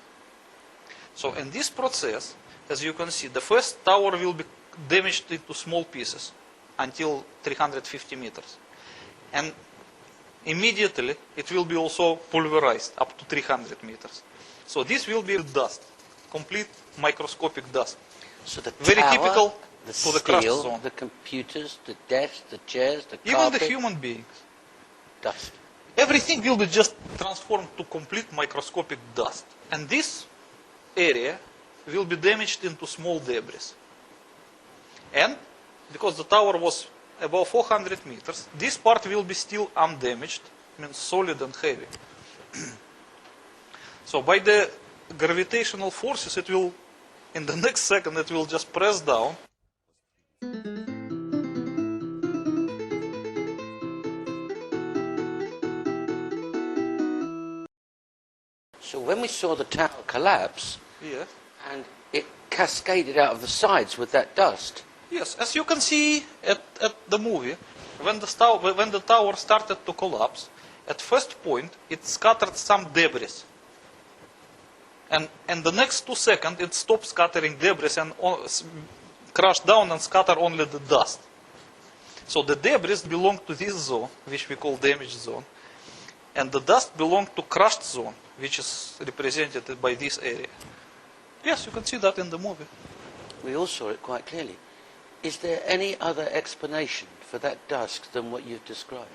S2: So in this process, as you can see, the first tower will be damaged into small pieces until 350 meters. And immediately it will be also pulverized up to 300 meters. So this will be dust, complete microscopic dust.
S1: So the
S2: very
S1: tower,
S2: typical
S1: the
S2: for the crushed
S1: steel,
S2: zone.
S1: the computers, the desks, the chairs, the
S2: Even
S1: carpet,
S2: the human beings.
S1: dust.
S2: Everything will be just transformed to complete microscopic dust. And this area will be damaged into small debris. And because the tower was above 400 meters, this part will be still undamaged, means solid and heavy. So by the gravitational forces, it will, in the next second, it will just press down.
S1: So when we saw the tower collapse,
S2: Yes.
S1: and it cascaded out of the sides with that dust.
S2: Yes, as you can see at the movie, when the tower started to collapse, at first point it scattered some debris. And in the next 2 seconds it stopped scattering debris and crashed down and scattered only the dust. So the debris belong to this zone, which we call damaged zone, and the dust belonged to crushed zone, which is represented by this area. Yes, you can see that in the movie.
S1: We all saw it quite clearly. Is there any other explanation for that dust than what you've described?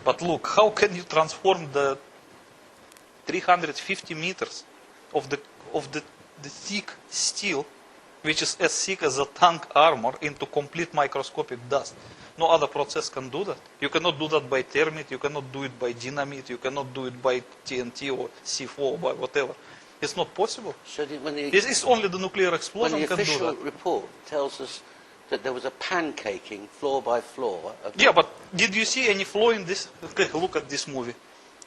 S2: But look, how can you transform the 350 meters of the thick steel, which is as thick as a tank armor, into complete microscopic dust? No other process can do that. You cannot do that by thermite, you cannot do it by dynamite, you cannot do it by TNT or C4 or by whatever. It's not possible.
S1: So
S2: It's only the nuclear explosion
S1: when the
S2: can do
S1: official
S2: that.
S1: report tells us that there was a pancaking floor by floor.
S2: Yeah, but did you see any flaw in this? Okay, look at this movie.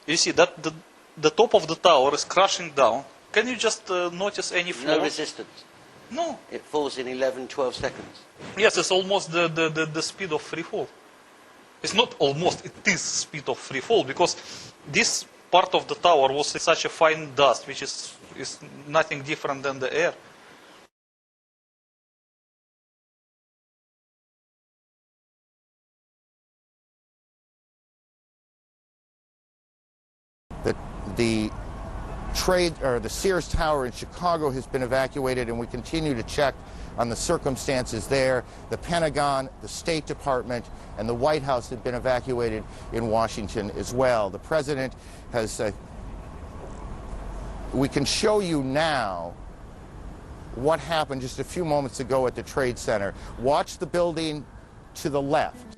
S2: You see that the top of the tower is crashing down. Can you just notice any flaw?
S1: No resistance.
S2: No.
S1: It falls in 11, 12 seconds.
S2: Yes, it's almost the speed of free fall. It's not almost, it is speed of free fall, because this part of the tower was such a fine dust, which is nothing different than the air.
S13: The trade or the Sears Tower in Chicago has been evacuated, and we continue to check on the circumstances there. The Pentagon, the State Department, and the White House have been evacuated in Washington as well. The president has we can show you now what happened just a few moments ago at the Trade Center. Watch the building to the left.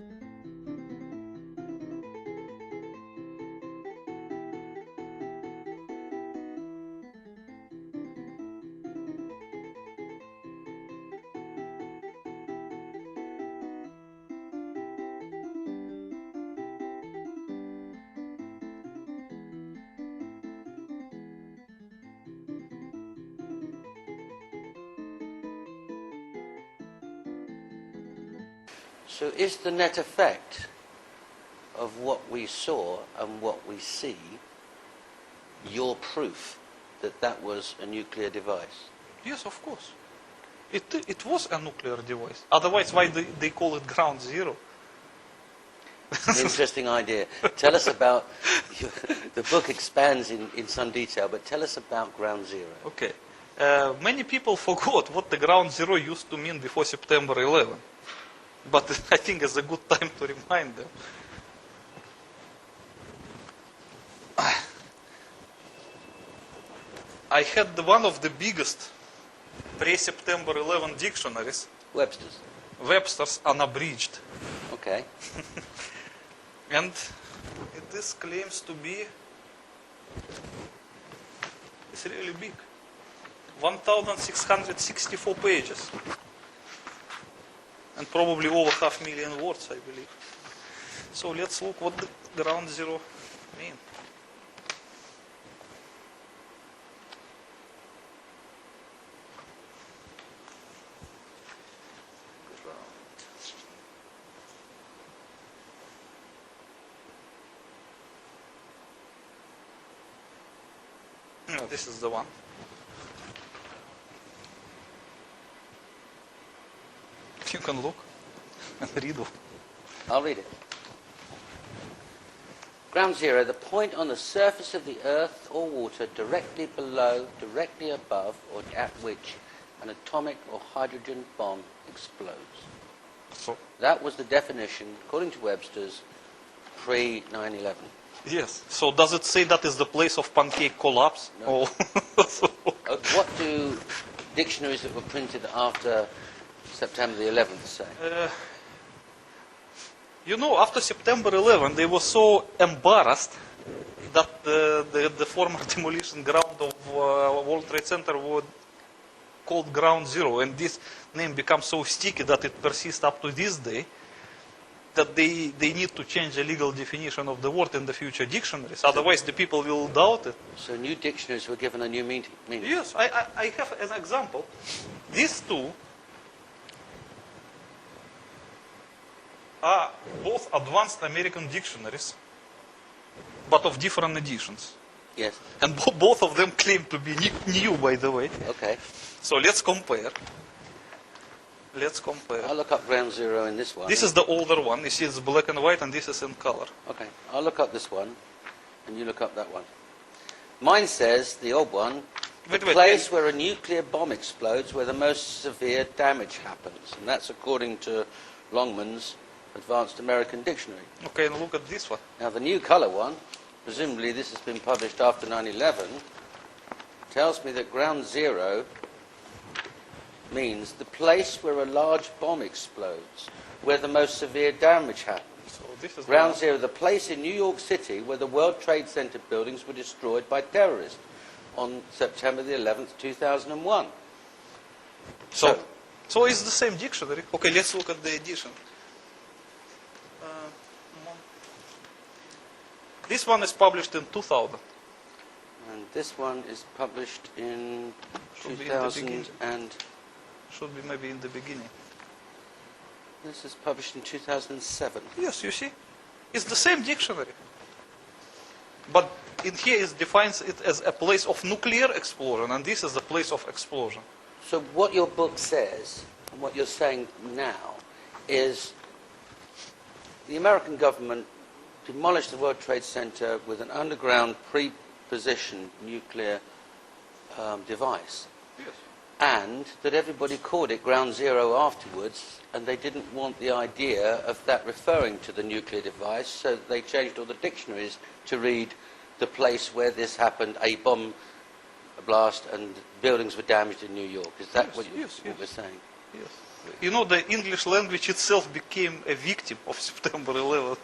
S1: So is the net effect of what we saw and what we see your proof that that was a nuclear device?
S2: Yes, of course. It was a nuclear device. Otherwise, why they call it ground zero?
S1: An interesting idea. Tell us about, the book expands in some detail, but tell us about ground zero.
S2: Okay. Many people forgot what the ground zero used to mean before September 11. But I think it's a good time to remind them. I had one of the biggest pre-September 11 dictionaries. Webster's unabridged.
S1: Okay.
S2: And this claims to be, it's really big. 1,664 pages. And probably over 500,000 words, I believe. So let's look what the ground zero means. No, this is the one. You can look and read it.
S1: I'll read it. Ground zero, the point on the surface of the earth or water directly below, directly above, or at which an atomic or hydrogen bomb explodes.
S2: So,
S1: that was the definition, according to Webster's, pre-9/11.
S2: Yes. So does it say that is the place of pancake collapse?
S1: No. What do dictionaries that were printed after September the 11th say?
S2: You know, after September 11, they were so embarrassed that the former demolition ground of World Trade Center was called Ground Zero, and this name becomes so sticky that it persists up to this day, that they need to change the legal definition of the word in the future dictionaries. Otherwise, the people will doubt it.
S1: So new dictionaries were given a new meaning?
S2: Yes, I have an example. These two are both advanced American dictionaries, but of different editions.
S1: Yes.
S2: And both of them claim to be new, by the way.
S1: Okay.
S2: So let's compare. Let's compare.
S1: I'll look up ground zero in this one.
S2: This is the older one. You see it's black and white, and this is in color.
S1: Okay. I'll look up this one, and you look up that one. Mine says, the old one, the place where a nuclear bomb explodes where the most severe damage happens. And that's according to Longman's Advanced American Dictionary.
S2: Okay, and look at this one.
S1: Now the new color one, presumably this has been published after 9/11, tells me that ground zero means the place where a large bomb explodes, where the most severe damage happens.
S2: So this is
S1: Ground zero, the place in New York City where the World Trade Center buildings were destroyed by terrorists on September the 11th, 2001.
S2: So it's the same dictionary. Okay, let's look at the edition. This one is published in 2000.
S1: And this one is published in
S2: Should
S1: 2000 and...
S2: Should be maybe in the beginning.
S1: This is published in 2007.
S2: Yes, you see? It's the same dictionary. But in here it defines it as a place of nuclear explosion, and this is a place of explosion.
S1: So what your book says, and what you're saying now, is the American government demolished the World Trade Center with an underground pre-positioned nuclear device.
S2: Yes.
S1: And that everybody called it ground zero afterwards, and they didn't want the idea of that referring to the nuclear device, so they changed all the dictionaries to read the place where this happened, a bomb blast, and buildings were damaged in New York. Is that what we're saying?
S2: Yes. You know, the English language itself became a victim of September 11th.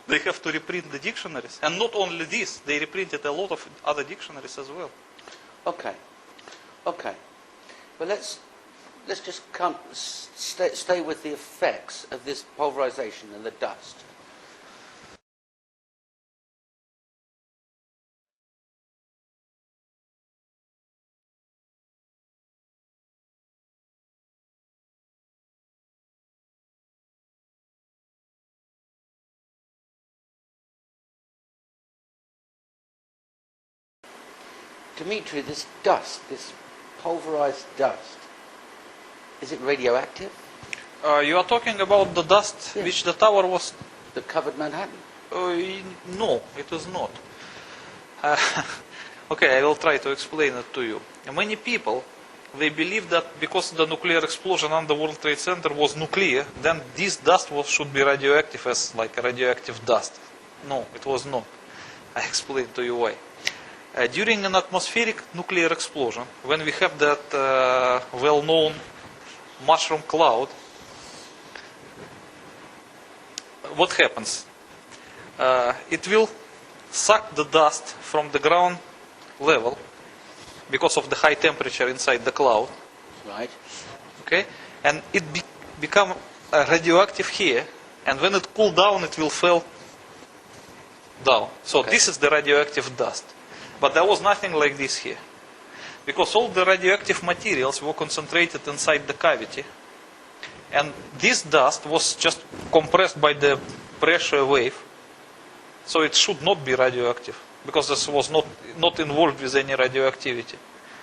S2: They have to reprint the dictionaries. And not only this, they reprinted a lot of other dictionaries as well.
S1: Okay. Okay. But let's just stay with the effects of this pulverization and the dust. Dimitri, this dust, this pulverized dust, is it radioactive?
S2: You are talking about the dust which the tower was...
S1: That covered Manhattan?
S2: No, it is not. Okay, I will try to explain it to you. Many people, they believe that because the nuclear explosion on the World Trade Center was nuclear, then this dust should be radioactive as like radioactive dust. No, it was not. I explain to you why. During an atmospheric nuclear explosion, when we have that well-known mushroom cloud, what happens? It will suck the dust from the ground level because of the high temperature inside the cloud.
S1: Right.
S2: Okay, and it become radioactive here, and when it cool down, it will fall down. So this is the radioactive dust. But there was nothing like this here, because all the radioactive materials were concentrated inside the cavity, and this dust was just compressed by the pressure wave, so it should not be radioactive, because this was not involved with any radioactivity.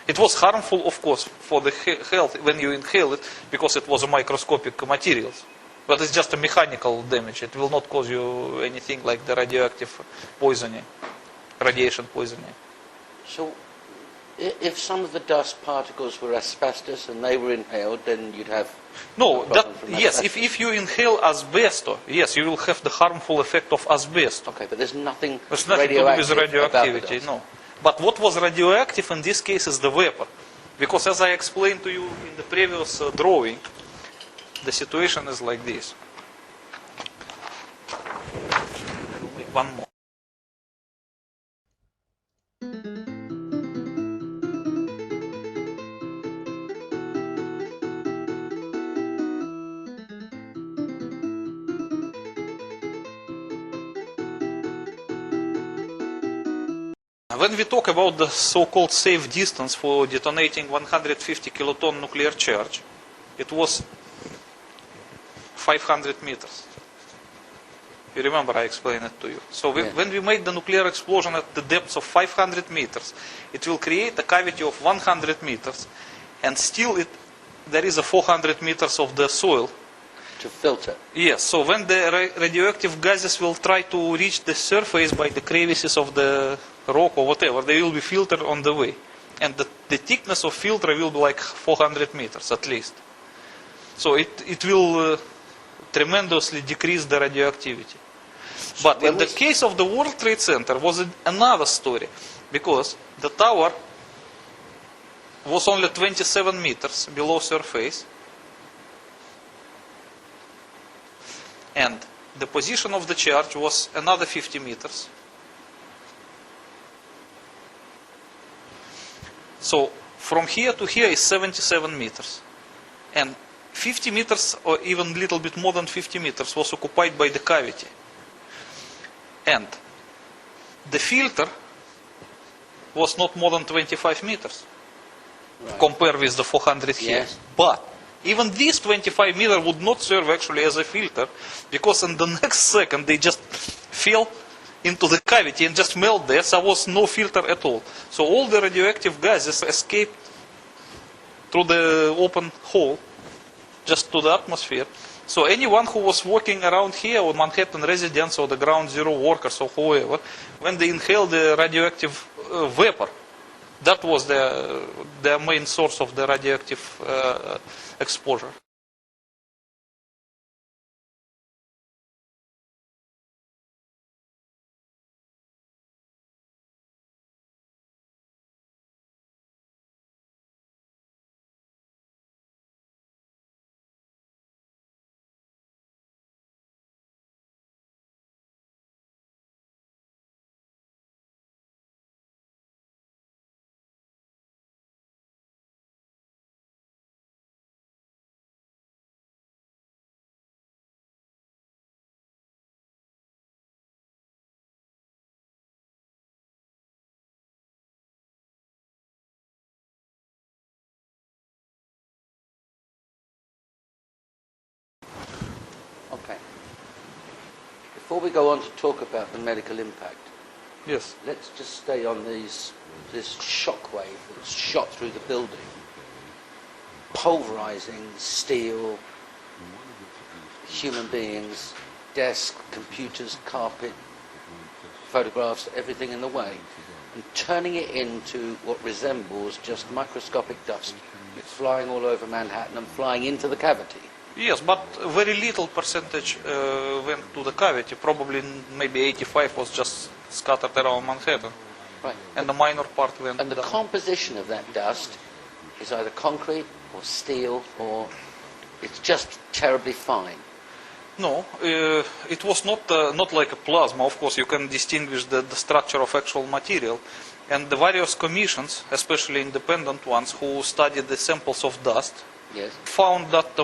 S2: It was harmful, of course, for the health when you inhale it, because it was a microscopic materials. But it's just a mechanical damage. It will not cause you anything like the radioactive poisoning, radiation poisoning.
S1: So, if some of the dust particles were asbestos and they were inhaled, then you'd have...
S2: No, yes, if you inhale asbestos, yes, you will have the harmful effect of asbestos.
S1: Okay, but there's nothing
S2: to do with radioactivity, no. But what was radioactive in this case is the vapor. Because as I explained to you in the previous drawing, the situation is like this. I will make one more. When we talk about the so-called safe distance for detonating 150 kiloton nuclear charge, it was 500 meters. You remember I explained it to you. So when we make the nuclear explosion at the depths of 500 meters, it will create a cavity of 100 meters, and still there is a 400 meters of the soil.
S1: To filter.
S2: Yes, so when the radioactive gases will try to reach the surface by the crevices of the rock or whatever, they will be filtered on the way. And the thickness of filter will be like 400 meters at least. So it will tremendously decrease the radioactivity. But in the case of the World Trade Center was another story, because the tower was only 27 meters below surface, and the position of the charge was another 50 meters. So from here to here is 77 meters. And 50 meters, or even a little bit more than 50 meters, was occupied by the cavity. And the filter was not more than 25 meters, compared with the 400 here.
S1: Yes.
S2: But even this 25 meter would not serve actually as a filter, because in the next second they just fell into the cavity and just melt there, so there was no filter at all. So all the radioactive gases escaped through the open hole, just to the atmosphere. So anyone who was walking around here, or Manhattan residents, or the ground zero workers, or whoever, when they inhaled the radioactive vapor, that was their main source of the radioactive exposure.
S1: Okay. Before we go on to talk about the medical impact,
S2: Yes.
S1: Let's just stay on this shockwave that's shot through the building, pulverizing steel, human beings, desks, computers, carpet, photographs, everything in the way, and turning it into what resembles just microscopic dust. It's flying all over Manhattan and flying into the cavity.
S2: Yes, but very little percentage went to the cavity. Probably maybe 85 was just scattered around Manhattan.
S1: Right.
S2: And the minor part went
S1: And the
S2: down.
S1: composition of that dust is either concrete or steel, or it's just terribly fine.
S2: No, it was not like a plasma. Of course, you can distinguish the structure of actual material. And the various commissions, especially independent ones, who studied the samples of dust,
S1: Yes.
S2: found that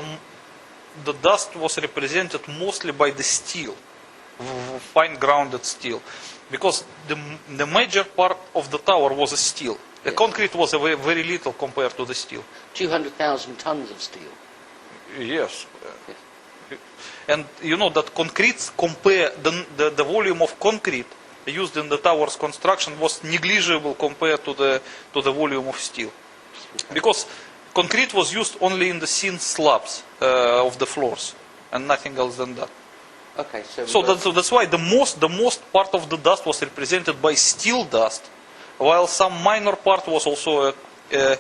S2: the dust was represented mostly by the steel, fine grounded steel, because the major part of the tower was a steel. The concrete was very little compared to the steel.
S1: 200,000 tons of steel.
S2: Yes. And you know that concrete, compare the volume of concrete used in the tower's construction was negligible compared to the volume of steel, because concrete was used only in the thin slabs of the floors and nothing else than that.
S1: Okay,
S2: So that's why the most part of the dust was represented by steel dust, while some minor part was also a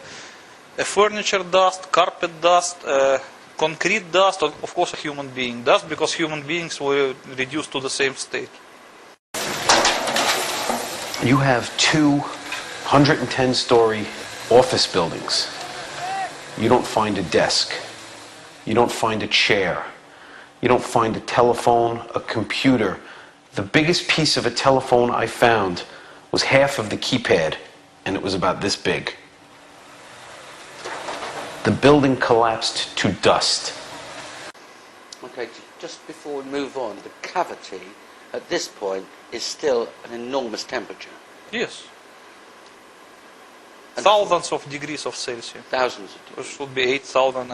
S2: furniture dust, carpet dust, concrete dust, and of course a human being dust, because human beings were reduced to the same state.
S14: You have 210-story office buildings. You don't find a desk. You don't find a chair. You don't find a telephone, a computer. The biggest piece of a telephone I found was half of the keypad, and it was about this big. The building collapsed to dust.
S1: Okay, just before we move on, the cavity at this point is still an enormous temperature.
S2: Yes. Thousands of degrees of Celsius.
S1: Thousands of degrees.
S2: It should be 8,000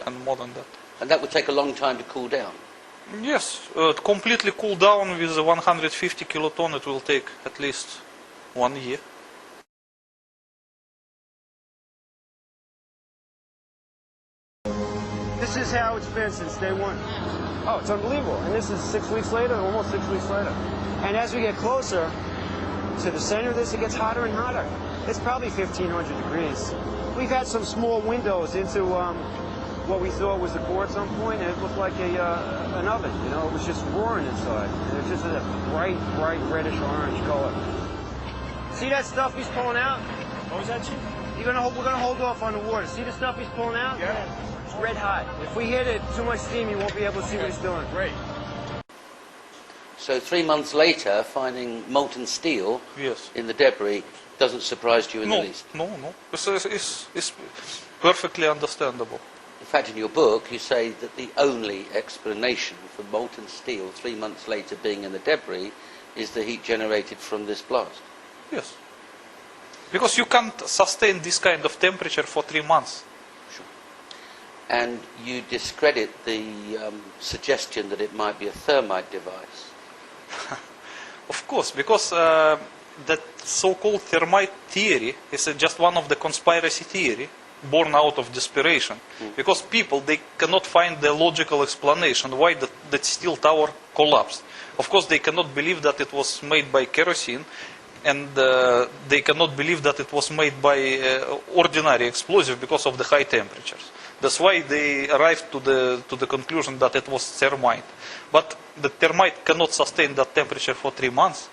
S2: and more than that.
S1: And that would take a long time to cool down.
S2: Yes, completely cool down with 150 kiloton, it will take at least 1 year.
S15: This is how it's been since day one. Oh, it's unbelievable. And this is 6 weeks later, almost 6 weeks later. And as we get closer to the center of this, it gets hotter and hotter. It's probably 1,500 degrees. We've had some small windows into what we thought was the core at some point, and it looked like an oven. You know, it was just roaring inside. And it's just a bright reddish orange color. See that stuff he's pulling out? What was that, Chief? We're gonna hold off on the water. See the stuff he's pulling out? Yeah. It's red hot. If we hit it too much steam, you won't be able to see what he's doing. Great.
S1: So 3 months later, finding molten steel
S2: Yes.
S1: in the debris doesn't surprise you in the least.
S2: No. It's perfectly understandable.
S1: In fact, in your book, you say that the only explanation for molten steel 3 months later being in the debris is the heat generated from this blast.
S2: Yes. Because you can't sustain this kind of temperature for 3 months.
S1: Sure. And you discredit the suggestion that it might be a thermite device.
S2: Of course, because that so-called thermite theory is just one of the conspiracy theory born out of desperation. Because people, they cannot find the logical explanation why that steel tower collapsed. Of course, they cannot believe that it was made by kerosene, and they cannot believe that it was made by ordinary explosive because of the high temperatures. That's why they arrived to the conclusion that it was thermite. But the thermite cannot sustain that temperature for 3 months.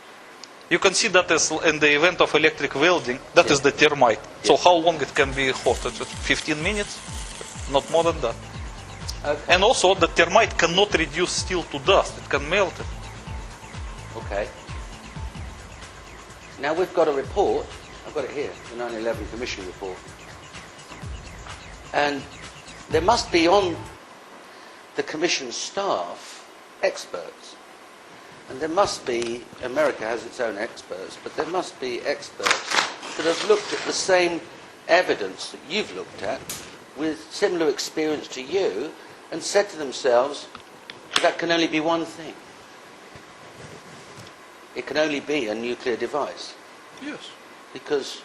S2: You can see that as in the event of electric welding, that is the thermite. So how long it can be hot? 15 minutes? Not more than that.
S1: Okay.
S2: And also the thermite cannot reduce steel to dust. It can melt it.
S1: Okay. Now we've got a report. I've got it here, the 9/11 Commission report. And there must be on the Commission staff experts. And there must be, America has its own experts, but there must be experts that have looked at the same evidence that you've looked at with similar experience to you and said to themselves, that can only be one thing. it can only be a nuclear device.
S2: Yes.
S1: Because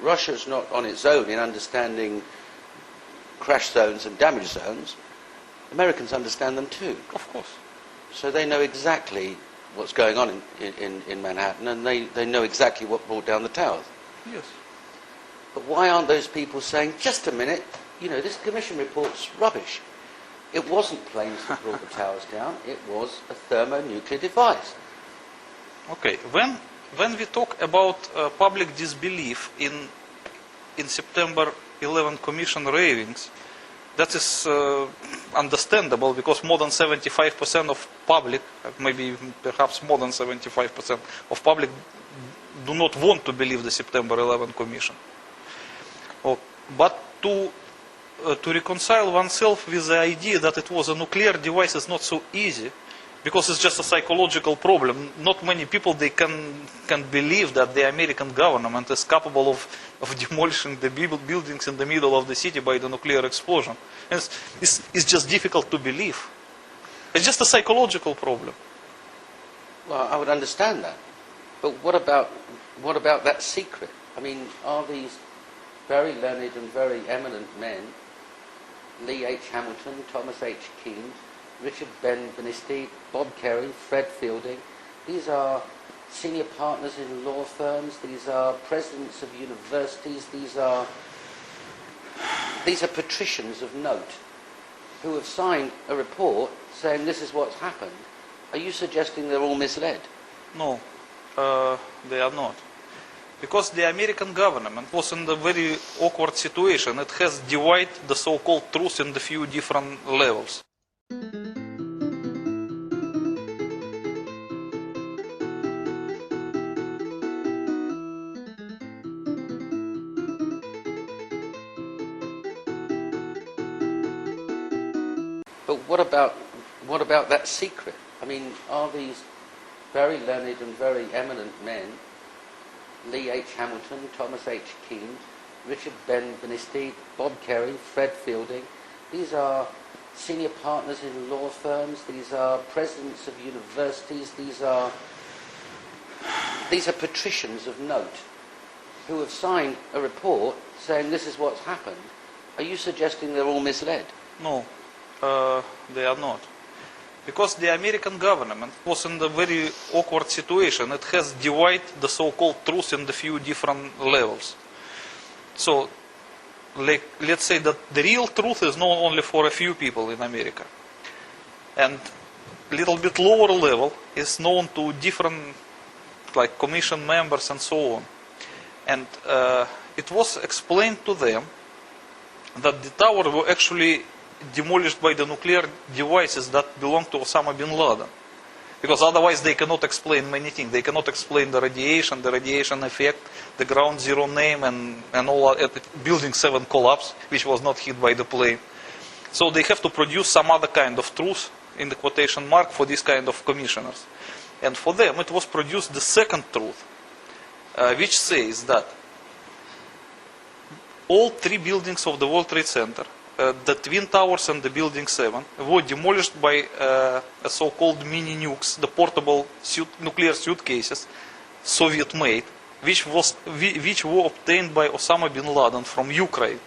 S1: Russia's not on its own in understanding crash zones and damage zones. Americans understand them too.
S2: Of course.
S1: So they know exactly what's going on in Manhattan, and they know exactly what brought down the towers.
S2: Yes.
S1: But why aren't those people saying, just a minute, you know, this commission report's rubbish. It wasn't planes that brought the towers down, it was a thermonuclear device.
S2: Okay, when we talk about public disbelief in September 11 Commission ravings, that is understandable because more than 75% of public, maybe perhaps more than 75% of public do not want to believe the September 11 Commission. But to reconcile oneself with the idea that it was a nuclear device is not so easy, because it's just a psychological problem. Not many people they can believe that the American government is capable of demolishing the buildings in the middle of the city by the nuclear explosion. It's just difficult to believe. It's just a psychological problem.
S1: Well, I would understand that. But what about that secret? I mean, are these very learned and very eminent men, Lee H. Hamilton, Thomas H. Keane, Richard Benisti, Bob Kerry, Fred Fielding, these are senior partners in law firms, these are presidents of universities, these are patricians of note who have signed a report saying this is what's happened. Are you suggesting they're all misled?
S2: No, they are not. Because the American government was in a very awkward situation. It has divided the so-called truth in the few different levels.
S1: But what about that secret? I mean, are these very learned and very eminent men, Lee H. Hamilton, Thomas H. Keane, Richard Benisti, Bob Kerry, Fred Fielding, these are senior partners in law firms, these are presidents of universities, these are patricians of note who have signed a report saying this is what's happened. Are you suggesting they're all misled?
S2: No, they are not. Because the American government was in a very awkward situation. It has divided the so-called truth in the few different levels. So, let's say that the real truth is known only for a few people in America. And a little bit lower level is known to different, like, commission members and so on. And it was explained to them that the tower were actually demolished by the nuclear devices that belong to Osama bin Laden. Because otherwise they cannot explain many things. They cannot explain the radiation effect, the ground zero name, and all building 7 collapse, which was not hit by the plane. So they have to produce some other kind of truth, in the quotation mark, for this kind of commissioners. And for them it was produced the second truth, which says that all 3 buildings of the World Trade Center, the Twin Towers and the Building 7, were demolished by a so-called mini nukes, the portable nuclear suitcases, Soviet-made, which were obtained by Osama bin Laden from Ukraine.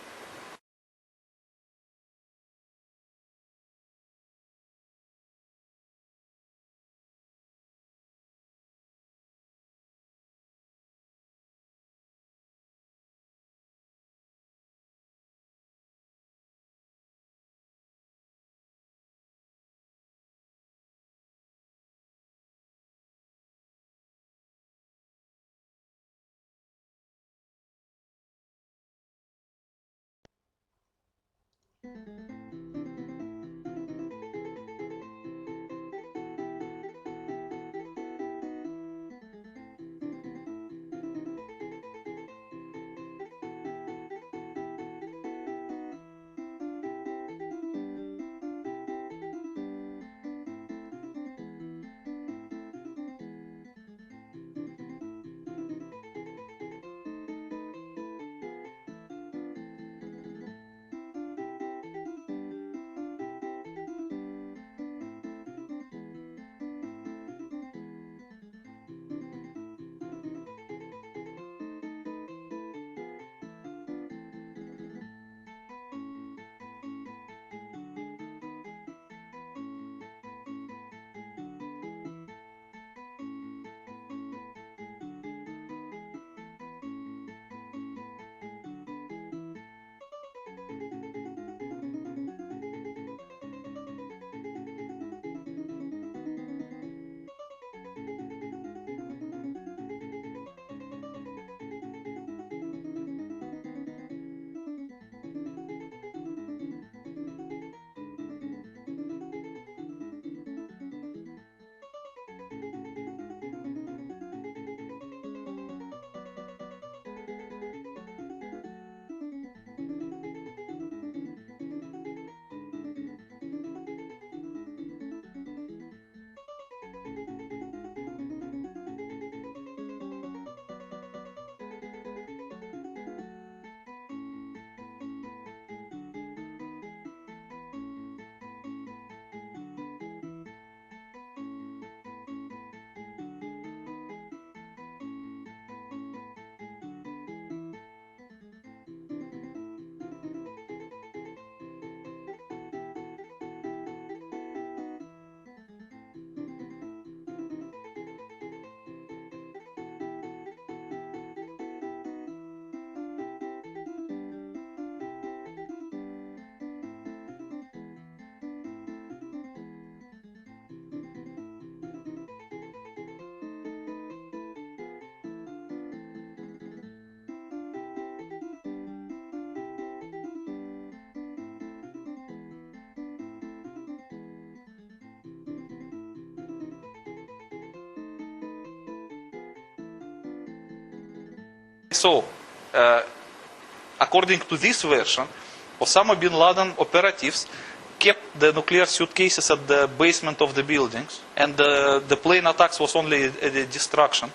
S2: So, according to this version, Osama bin Laden operatives kept the nuclear suitcases at the basement of the buildings, and the plane attacks was only a distraction.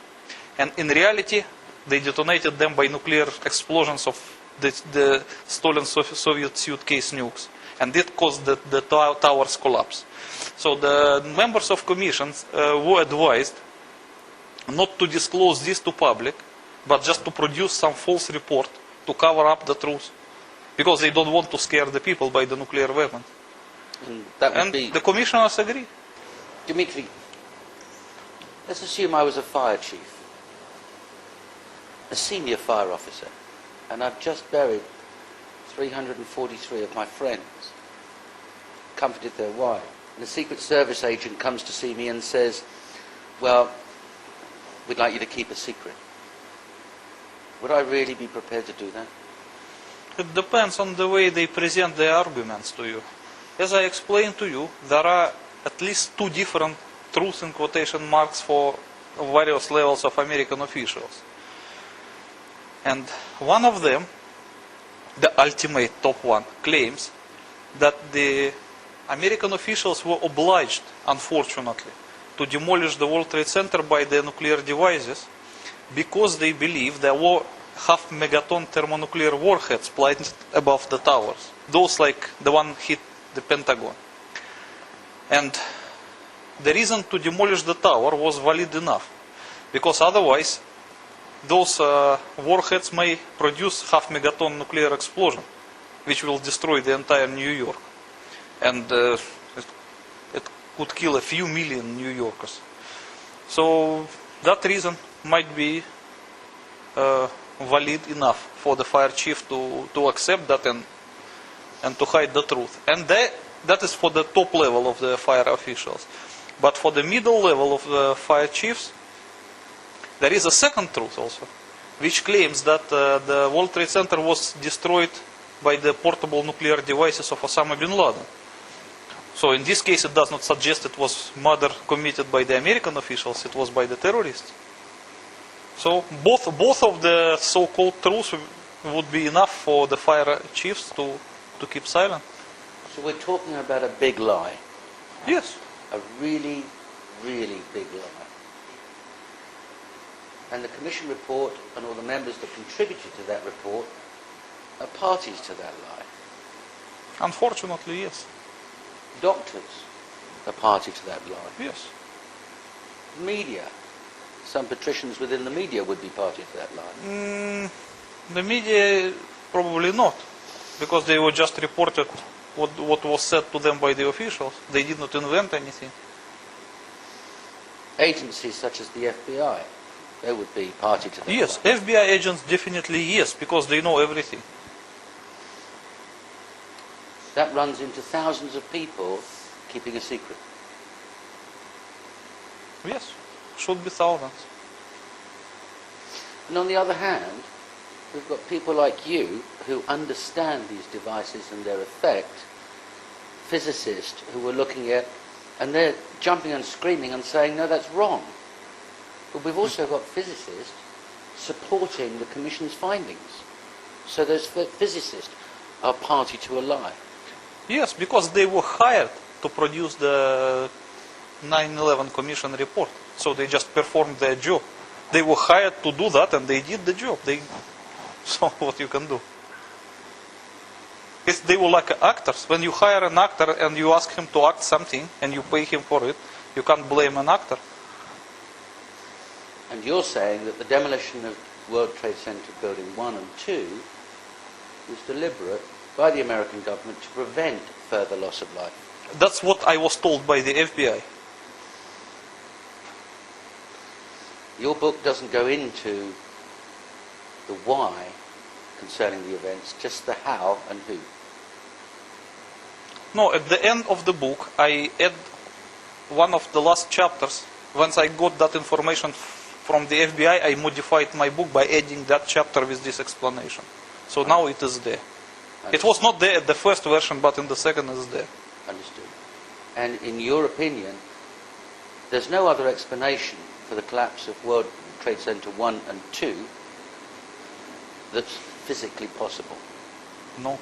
S2: And in reality, they detonated them by nuclear explosions of the stolen Soviet suitcase nukes, and it caused the towers collapse. So the members of commissions were advised not to disclose this to public, but just to produce some false report to cover up the truth, because they don't want to scare the people by the nuclear weapon. And the commissioners agree.
S1: Dimitri, let's assume I was a fire chief, a senior fire officer, and I've just buried 343 of my friends, comforted their wives, and a Secret Service agent comes to see me and says, well, we'd like you to keep a secret. Would I really be prepared to do that?
S2: It depends on the way they present their arguments to you. As I explained to you, there are at least two different truth in quotation marks for various levels of American officials. And one of them, the ultimate top one, claims that the American officials were obliged, unfortunately, to demolish the World Trade Center by the nuclear devices because they believe there were half-megaton thermonuclear warheads planted above the towers. Those like the one hit the Pentagon. And the reason to demolish the tower was valid enough, because otherwise those warheads may produce half-megaton nuclear explosion, which will destroy the entire New York. And it could kill a few million New Yorkers. So that reason might be valid enough for the fire chief to accept that and to hide the truth. And that is for the top level of the fire officials. But for the middle level of the fire chiefs, there is a second truth also, which claims that the World Trade Center was destroyed by the portable nuclear devices of Osama bin Laden. So in this case, it does not suggest it was murder committed by the American officials, it was by the terrorists. So both of the so-called truths would be enough for the fire chiefs to keep silent.
S1: So we're talking about a big lie.
S2: Yes.
S1: A really, really big lie. And the Commission report and all the members that contributed to that report are parties to that lie.
S2: Unfortunately, yes.
S1: Doctors are party to that lie.
S2: Yes.
S1: Media. Some patricians within the media would be party to that lie.
S2: The media probably not, because they were just reported what was said to them by the officials. They did not invent anything.
S1: Agencies such as the FBI, they would be party to that
S2: Yes,
S1: lie.
S2: FBI agents definitely yes, because they know everything.
S1: That runs into thousands of people keeping a secret.
S2: Yes, should be thousands.
S1: And on the other hand, we've got people like you who understand these devices and their effect, physicists who are looking at, and they're jumping and screaming and saying, no, that's wrong. But we've also got physicists supporting the Commission's findings. So those physicists are party to a lie.
S2: Yes, because they were hired to produce the 9/11 Commission report. So they just performed their job. They were hired to do that, and they did the job. So what you can do? They were like actors. When you hire an actor and you ask him to act something and you pay him for it, you can't blame an actor.
S1: And you're saying that the demolition of World Trade Center Building 1 and 2 was deliberate by the American government to prevent further loss of life.
S2: That's what I was told by the FBI.
S1: Your book doesn't go into the why concerning the events, just the how and who.
S2: No, at the end of the book, I add one of the last chapters. Once I got that information from the FBI, I modified my book by adding that chapter with this explanation. So now it is there.
S1: Understood.
S2: It was not there at the first version, but in the second it's there.
S1: Understood. And in your opinion, there's no other explanation for the collapse of World Trade Center 1 and 2 that's physically possible?
S2: No.